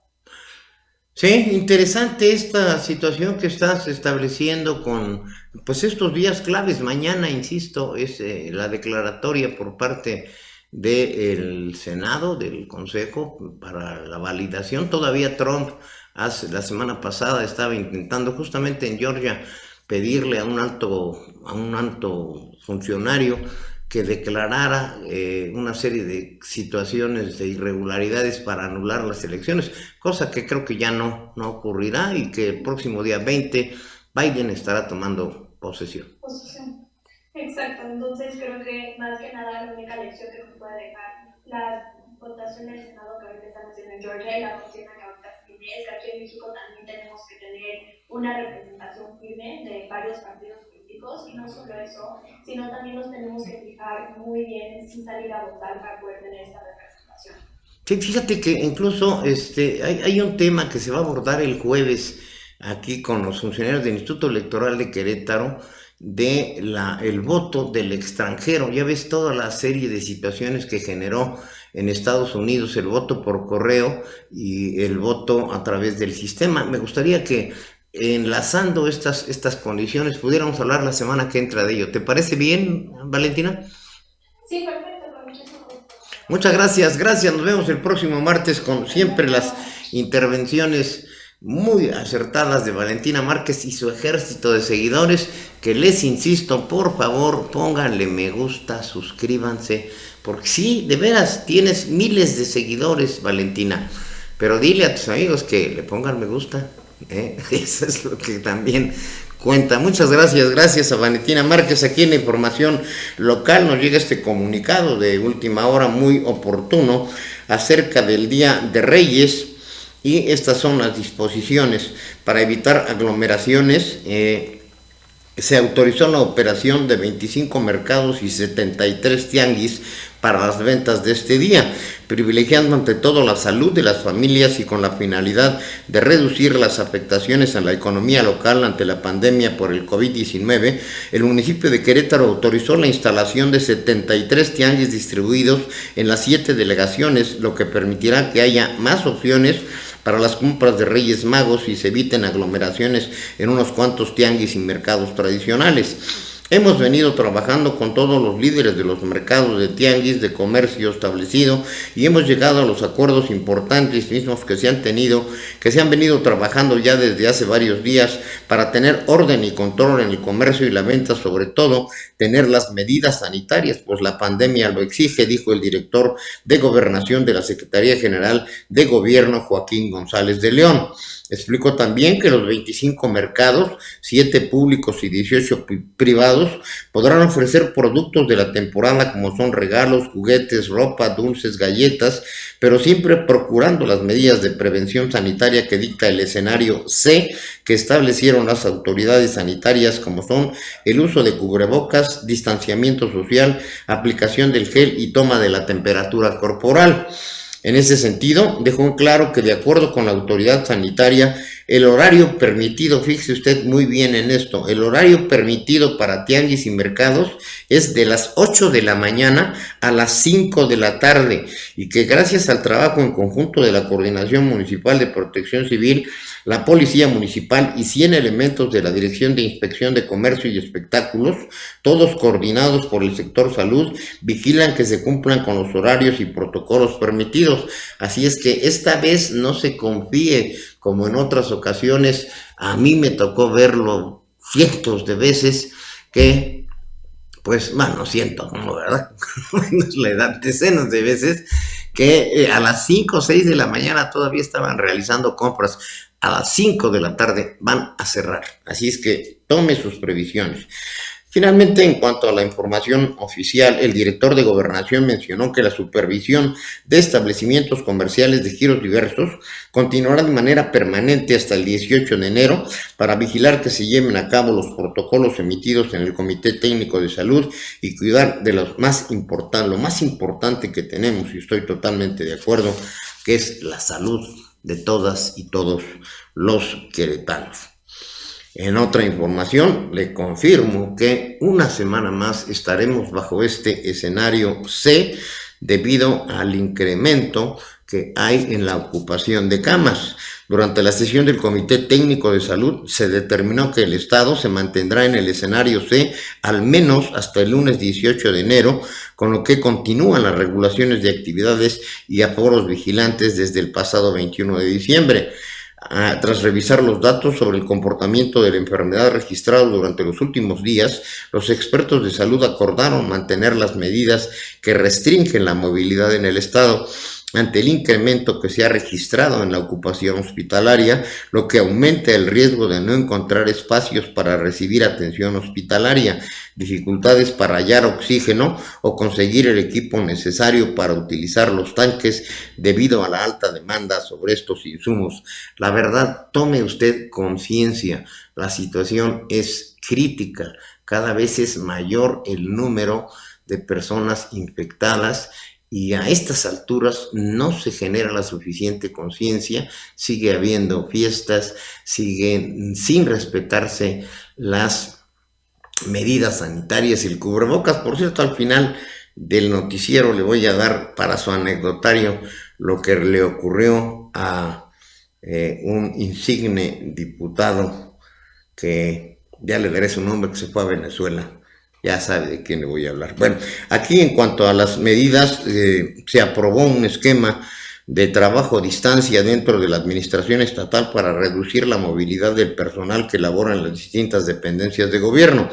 Speaker 1: Sí, interesante esta situación que estás estableciendo con pues estos días claves. Mañana, insisto, es la declaratoria por parte del Senado, del Consejo, para la validación. Todavía Trump la semana pasada estaba intentando justamente en Georgia pedirle a un alto funcionario que declarara una serie de situaciones de irregularidades para anular las elecciones, cosa que creo que ya no ocurrirá y que el próximo día 20 Biden estará tomando posesión.
Speaker 6: Exacto, entonces creo que más que nada la única lección que nos puede dejar la votación del Senado que ahorita están haciendo en Georgia y la consigna que ahorita tiene es que aquí en México también tenemos que tener una representación firme de varios partidos políticos, y no solo eso, sino también nos tenemos que fijar muy bien sin salir a votar para poder tener esta representación.
Speaker 1: Sí, fíjate que incluso hay un tema que se va a abordar el jueves aquí con los funcionarios del Instituto Electoral de Querétaro, de el voto del extranjero. Ya ves toda la serie de situaciones que generó en Estados Unidos el voto por correo y el voto a través del sistema. Me gustaría que enlazando estas condiciones pudiéramos hablar la semana que entra de ello. ¿Te parece bien, Valentina?
Speaker 6: Sí, perfecto, con muchísimo gusto.
Speaker 1: Muchas gracias, nos vemos el próximo martes con siempre las intervenciones muy acertadas de Valentina Márquez y su ejército de seguidores, que les insisto, por favor, pónganle me gusta, suscríbanse, porque sí, de veras, tienes miles de seguidores, Valentina, pero dile a tus amigos que le pongan me gusta, eso es lo que también cuenta. Muchas gracias a Valentina Márquez. Aquí en la información local nos llega este comunicado de última hora muy oportuno acerca del Día de Reyes, y estas son las disposiciones para evitar aglomeraciones. Se autorizó la operación de 25 mercados y 73 tianguis para las ventas de este día, privilegiando ante todo la salud de las familias y con la finalidad de reducir las afectaciones a la economía local ante la pandemia por el COVID-19. El municipio de Querétaro autorizó la instalación de 73 tianguis distribuidos en las 7 delegaciones, lo que permitirá que haya más opciones para las compras de Reyes Magos y se eviten aglomeraciones en unos cuantos tianguis y mercados tradicionales. Hemos venido trabajando con todos los líderes de los mercados de tianguis de comercio establecido y hemos llegado a los acuerdos importantes mismos que se han venido trabajando ya desde hace varios días para tener orden y control en el comercio y la venta, sobre todo tener las medidas sanitarias, pues la pandemia lo exige, dijo el director de Gobernación de la Secretaría General de Gobierno, Joaquín González de León. Explicó también que los 25 mercados, 7 públicos y 18 privados, podrán ofrecer productos de la temporada como son regalos, juguetes, ropa, dulces, galletas, pero siempre procurando las medidas de prevención sanitaria que dicta el escenario C que establecieron las autoridades sanitarias, como son el uso de cubrebocas, distanciamiento social, aplicación del gel y toma de la temperatura corporal. En ese sentido, dejó claro que de acuerdo con la autoridad sanitaria, el horario permitido, fíjese usted muy bien en esto, el horario permitido para tianguis y mercados es de las 8 de la mañana a las 5 de la tarde y que gracias al trabajo en conjunto de la Coordinación Municipal de Protección Civil, la Policía Municipal y 100 elementos de la Dirección de Inspección de Comercio y Espectáculos, todos coordinados por el sector salud, vigilan que se cumplan con los horarios y protocolos permitidos. Así es que esta vez no se confíe como en otras ocasiones. A mí me tocó verlo cientos de veces que, pues, bueno, cientos, ¿no? ¿Verdad? La edad, decenas de veces que a las 5 o 6 de la mañana todavía estaban realizando compras. A las 5 de la tarde van a cerrar. Así es que tome sus previsiones. Finalmente, en cuanto a la información oficial, el director de Gobernación mencionó que la supervisión de establecimientos comerciales de giros diversos continuará de manera permanente hasta el 18 de enero para vigilar que se lleven a cabo los protocolos emitidos en el Comité Técnico de Salud y cuidar de lo más importante que tenemos, y estoy totalmente de acuerdo, que es la salud de todas y todos los queretanos. En otra información, le confirmo que una semana más estaremos bajo este escenario C debido al incremento que hay en la ocupación de camas. Durante la sesión del Comité Técnico de Salud se determinó que el Estado se mantendrá en el escenario C al menos hasta el lunes 18 de enero, con lo que continúan las regulaciones de actividades y aforos vigilantes desde el pasado 21 de diciembre. Tras revisar los datos sobre el comportamiento de la enfermedad registrados durante los últimos días, los expertos de salud acordaron mantener las medidas que restringen la movilidad en el estado ante el incremento que se ha registrado en la ocupación hospitalaria, lo que aumenta el riesgo de no encontrar espacios para recibir atención hospitalaria, dificultades para hallar oxígeno o conseguir el equipo necesario para utilizar los tanques debido a la alta demanda sobre estos insumos. La verdad, tome usted conciencia, la situación es crítica, cada vez es mayor el número de personas infectadas y a estas alturas no se genera la suficiente conciencia, sigue habiendo fiestas, siguen sin respetarse las medidas sanitarias y el cubrebocas. Por cierto, al final del noticiero le voy a dar para su anecdotario lo que le ocurrió a un insigne diputado que ya le daré su nombre, que se fue a Venezuela. ya sabe de quién le voy a hablar. Bueno, aquí en cuanto a las medidas, se aprobó un esquema de trabajo a distancia dentro de la administración estatal para reducir la movilidad del personal que labora en las distintas dependencias de gobierno.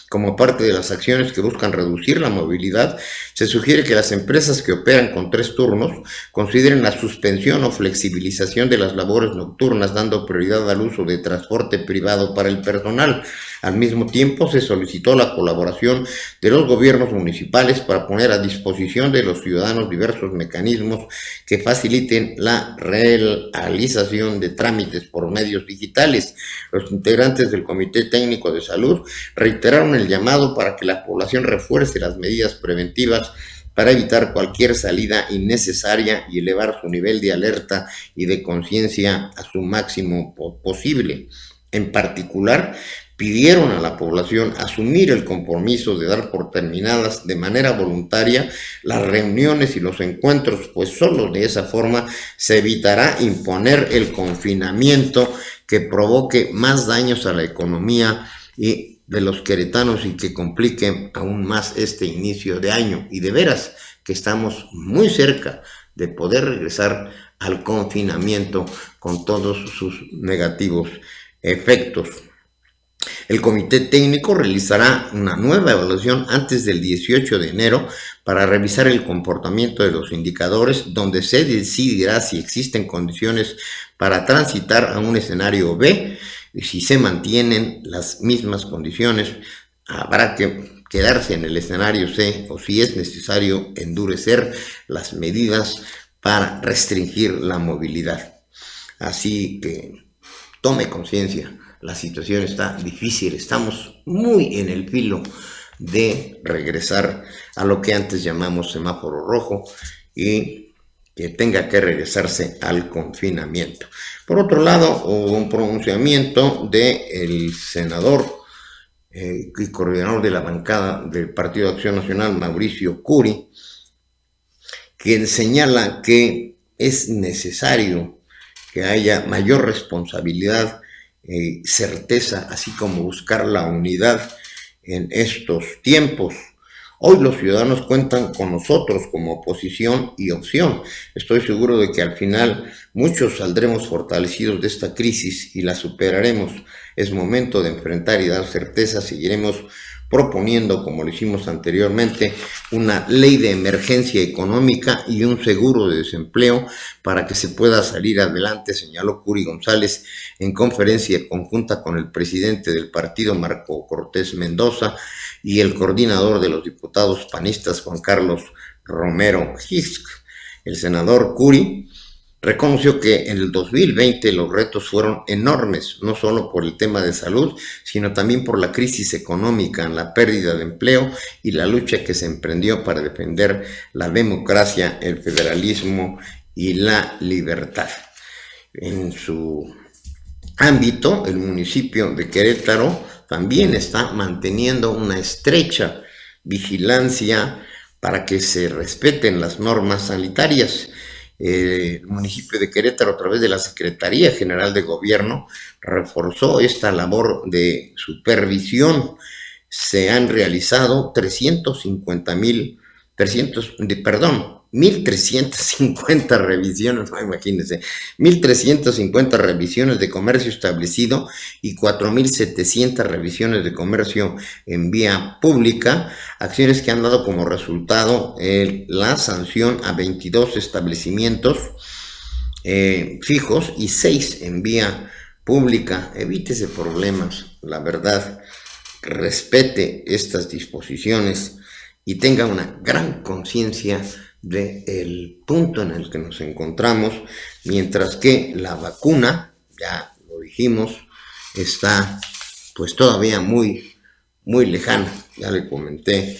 Speaker 1: Como parte de las acciones que buscan reducir la movilidad, se sugiere que las empresas que operan con 3 turnos consideren la suspensión o flexibilización de las labores nocturnas, dando prioridad al uso de transporte privado para el personal. Al mismo tiempo, se solicitó la colaboración de los gobiernos municipales para poner a disposición de los ciudadanos diversos mecanismos que faciliten la realización de trámites por medios digitales. Los integrantes del Comité Técnico de Salud reiteraron el llamado para que la población refuerce las medidas preventivas para evitar cualquier salida innecesaria y elevar su nivel de alerta y de conciencia a su máximo posible. En particular, pidieron a la población asumir el compromiso de dar por terminadas de manera voluntaria las reuniones y los encuentros, pues solo de esa forma se evitará imponer el confinamiento que provoque más daños a la economía y de los queretanos y que compliquen aún más este inicio de año. Y de veras que estamos muy cerca de poder regresar al confinamiento con todos sus negativos efectos. El comité técnico realizará una nueva evaluación antes del 18 de enero para revisar el comportamiento de los indicadores, donde se decidirá si existen condiciones para transitar a un escenario B. Y si se mantienen las mismas condiciones, habrá que quedarse en el escenario C, o si es necesario endurecer las medidas para restringir la movilidad. Así que tome conciencia, la situación está difícil, estamos muy en el filo de regresar a lo que antes llamamos semáforo rojo y que tenga que regresarse al confinamiento. Por otro lado, hubo un pronunciamiento del senador y coordinador de la bancada del Partido de Acción Nacional, Mauricio Curi, quien señala que es necesario que haya mayor responsabilidad, certeza, así como buscar la unidad en estos tiempos. Hoy los ciudadanos cuentan con nosotros como oposición y opción. Estoy seguro de que al final muchos saldremos fortalecidos de esta crisis y la superaremos. Es momento de enfrentar y dar certeza. Seguiremos proponiendo, como lo hicimos anteriormente, una ley de emergencia económica y un seguro de desempleo para que se pueda salir adelante, señaló Curi González en conferencia conjunta con el presidente del partido, Marco Cortés Mendoza, y el coordinador de los diputados panistas, Juan Carlos Romero Hisk. El senador Curi reconoció que en el 2020 los retos fueron enormes, no solo por el tema de salud, sino también por la crisis económica, la pérdida de empleo y la lucha que se emprendió para defender la democracia, el federalismo y la libertad. En su ámbito, el municipio de Querétaro también está manteniendo una estrecha vigilancia para que se respeten las normas sanitarias. El municipio de Querétaro, a través de la Secretaría General de Gobierno, reforzó esta labor de supervisión. Se han realizado 1.350 revisiones, no, imagínense, 1.350 revisiones de comercio establecido y 4.700 revisiones de comercio en vía pública, acciones que han dado como resultado la sanción a 22 establecimientos fijos y 6 en vía pública. Evítese problemas, la verdad, respete estas disposiciones y tenga una gran conciencia del punto en el que nos encontramos, mientras que la vacuna, ya lo dijimos, está pues todavía muy, muy lejana. Ya le comenté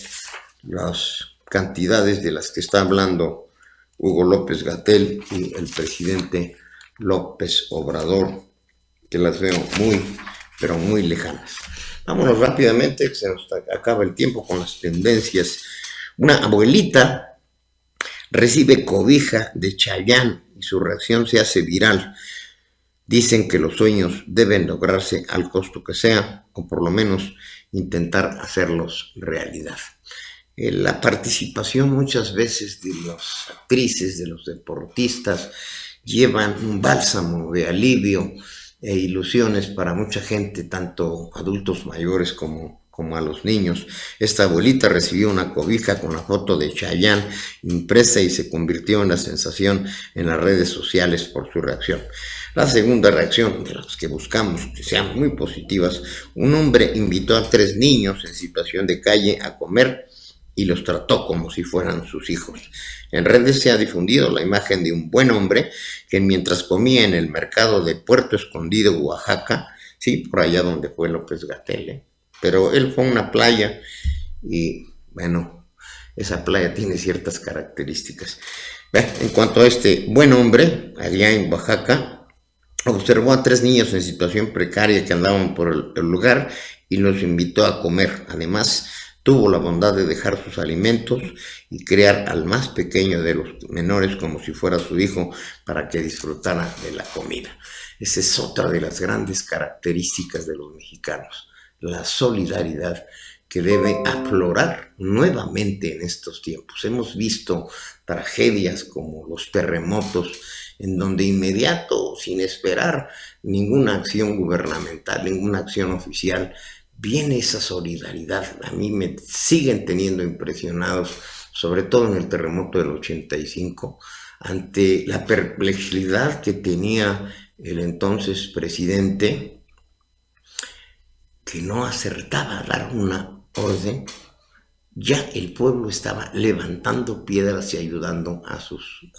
Speaker 1: las cantidades de las que está hablando Hugo López-Gatell y el presidente López Obrador, que las veo muy, pero muy lejanas. Vámonos rápidamente, que se nos acaba el tiempo con las tendencias. Una abuelita recibe cobija de Chayanne y su reacción se hace viral. Dicen que los sueños deben lograrse al costo que sea, o por lo menos intentar hacerlos realidad. La participación muchas veces de las actrices, de los deportistas, llevan un bálsamo de alivio e ilusiones para mucha gente, tanto adultos mayores como a los niños. Esta abuelita recibió una cobija con la foto de Chayanne impresa y se convirtió en la sensación en las redes sociales por su reacción. La segunda reacción, de las que buscamos que sean muy positivas: un hombre invitó a 3 niños en situación de calle a comer y los trató como si fueran sus hijos. En redes se ha difundido la imagen de un buen hombre que mientras comía en el mercado de Puerto Escondido, Oaxaca, sí, por allá donde fue López-Gatell, pero él fue a una playa y, bueno, esa playa tiene ciertas características. En cuanto a este buen hombre, allá en Oaxaca, observó a 3 niños en situación precaria que andaban por el lugar y los invitó a comer. Además, tuvo la bondad de dejar sus alimentos y criar al más pequeño de los menores como si fuera su hijo para que disfrutara de la comida. Esa es otra de las grandes características de los mexicanos, la solidaridad que debe aflorar nuevamente en estos tiempos. Hemos visto tragedias como los terremotos, en donde inmediato, sin esperar ninguna acción gubernamental, ninguna acción oficial, viene esa solidaridad. A mí me siguen teniendo impresionados, sobre todo en el terremoto del 85, ante la perplejidad que tenía el entonces presidente, que no acertaba a dar una orden. Ya el pueblo estaba levantando piedras y ayudando a sus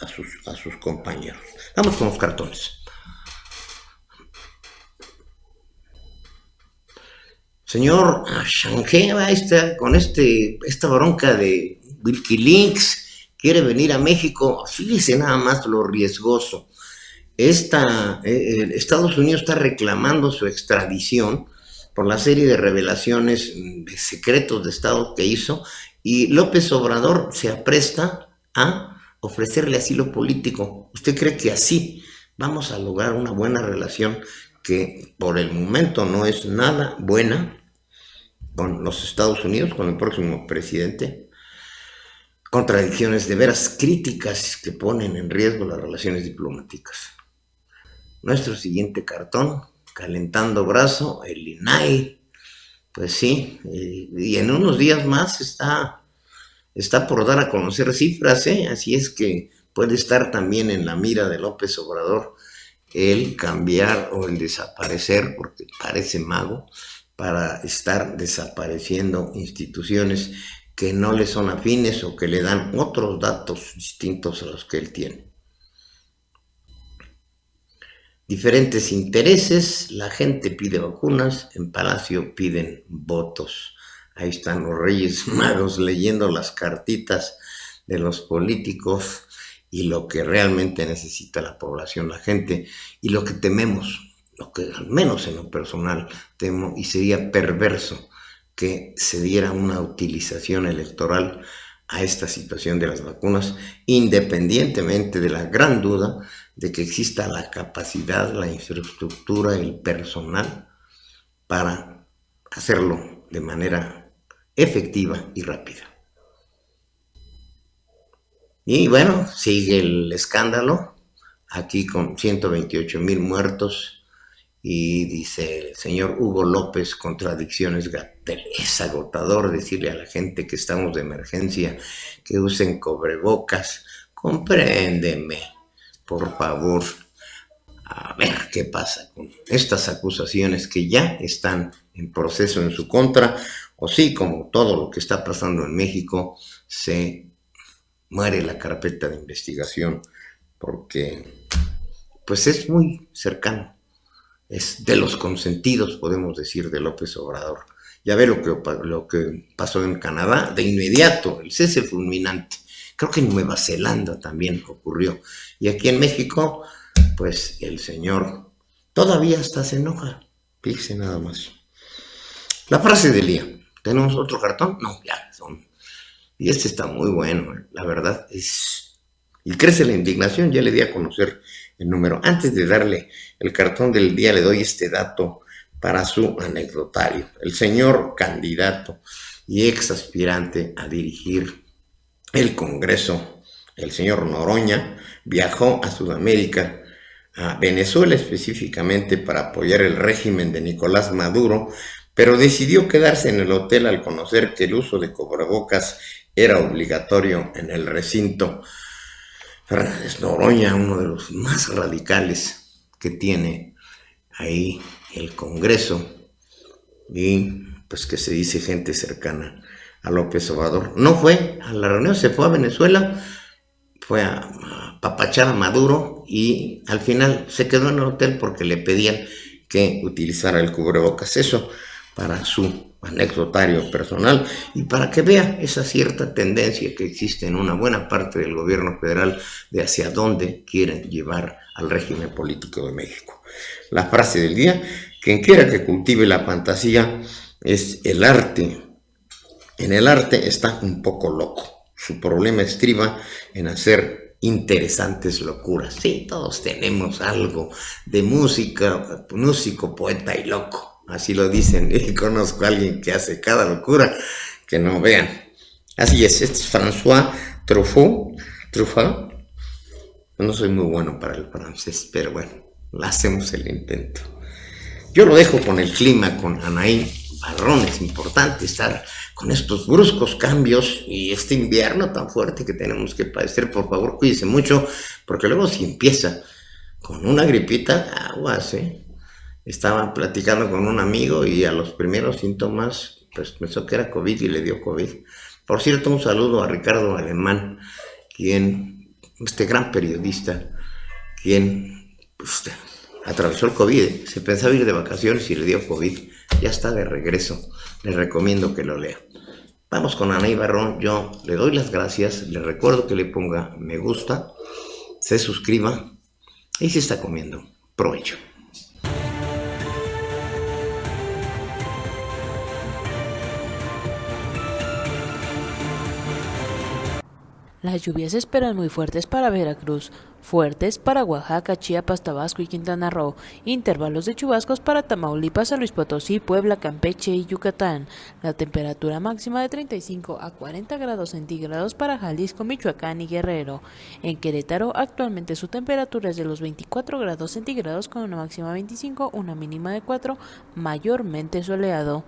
Speaker 1: compañeros. Vamos con los cartones. Señor Shanghai va con esta bronca de Wikileaks, quiere venir a México. Fíjese nada más lo riesgoso. Estados Unidos está reclamando su extradición por la serie de revelaciones de secretos de Estado que hizo, y López Obrador se apresta a ofrecerle asilo político. ¿Usted cree que así vamos a lograr una buena relación, que por el momento no es nada buena, con los Estados Unidos, con el próximo presidente? Contradicciones de veras críticas que ponen en riesgo las relaciones diplomáticas. Nuestro siguiente cartón: calentando brazo, el INAI. Pues sí, y en unos días más está por dar a conocer cifras, así es que puede estar también en la mira de López Obrador el cambiar o el desaparecer, porque parece mago para estar desapareciendo instituciones que no le son afines o que le dan otros datos distintos a los que él tiene. Diferentes intereses, la gente pide vacunas, en Palacio piden votos. Ahí están los Reyes Magos leyendo las cartitas de los políticos y lo que realmente necesita la población, la gente, y lo que tememos, lo que al menos en lo personal temo, y sería perverso que se diera una utilización electoral a esta situación de las vacunas, independientemente de la gran duda de que exista la capacidad, la infraestructura, el personal para hacerlo de manera efectiva y rápida. Y bueno, sigue el escándalo, aquí con 128,000 muertos, y dice el señor Hugo López, contradicciones Gatell. Es agotador decirle a la gente que estamos de emergencia que usen cubrebocas. Compréndeme, por favor. A ver qué pasa con estas acusaciones que ya están en proceso en su contra, o sí, como todo lo que está pasando en México, se muere la carpeta de investigación, porque pues es muy cercano. Es de los consentidos, podemos decir, de López Obrador. Ya ve lo que pasó en Canadá, de inmediato, el cese fulminante. Creo que en Nueva Zelanda también ocurrió. Y aquí en México, pues el señor todavía hasta se enoja. Fíjese nada más. La frase del día. ¿Tenemos otro cartón? No, ya son. Y este está muy bueno, la verdad es... Y crece la indignación, ya le di a conocer el número. Antes de darle el cartón del día, le doy este dato para su anecdotario. El señor candidato y ex aspirante a dirigir el Congreso, el señor Noroña, viajó a Sudamérica, a Venezuela específicamente, para apoyar el régimen de Nicolás Maduro, pero decidió quedarse en el hotel al conocer que el uso de cubrebocas era obligatorio en el recinto. Fernández Noroña, uno de los más radicales que tiene ahí el Congreso, y pues que se dice gente cercana a López Obrador, no fue a la reunión, se fue a Venezuela, fue a papachar a Maduro y al final se quedó en el hotel porque le pedían que utilizara el cubrebocas. Eso para su anecdotario personal y para que vea esa cierta tendencia que existe en una buena parte del gobierno federal de hacia dónde quieren llevar al régimen político de México. La frase del día: quien quiera que cultive la fantasía es el arte. En el arte está un poco loco. Su problema estriba en hacer interesantes locuras. Sí, todos tenemos algo de músico, poeta y loco. Así lo dicen, y conozco a alguien que hace cada locura que no vean. Así es, este es François Truffaut. No soy muy bueno para el francés, pero bueno, hacemos el intento. Yo lo dejo con el clima, con Anaí Barrón. Es importante estar con estos bruscos cambios y este invierno tan fuerte que tenemos que padecer. Por favor, cuídese mucho, porque luego si empieza con una gripita, aguas, Estaba platicando con un amigo y a los primeros síntomas, pues pensó que era COVID y le dio COVID. Por cierto, un saludo a Ricardo Alemán, este gran periodista, quien pues, atravesó el COVID, se pensaba ir de vacaciones y le dio COVID. Ya está de regreso, le recomiendo que lo lea. Vamos con Anaí Barrón. Yo le doy las gracias, le recuerdo que le ponga me gusta, se suscriba y si está comiendo, provecho.
Speaker 7: Las lluvias se esperan muy fuertes para Veracruz, fuertes para Oaxaca, Chiapas, Tabasco y Quintana Roo, intervalos de chubascos para Tamaulipas, San Luis Potosí, Puebla, Campeche y Yucatán. La temperatura máxima de 35 a 40 grados centígrados para Jalisco, Michoacán y Guerrero. En Querétaro, actualmente su temperatura es de los 24 grados centígrados con una máxima de 25, una mínima de 4, mayormente soleado.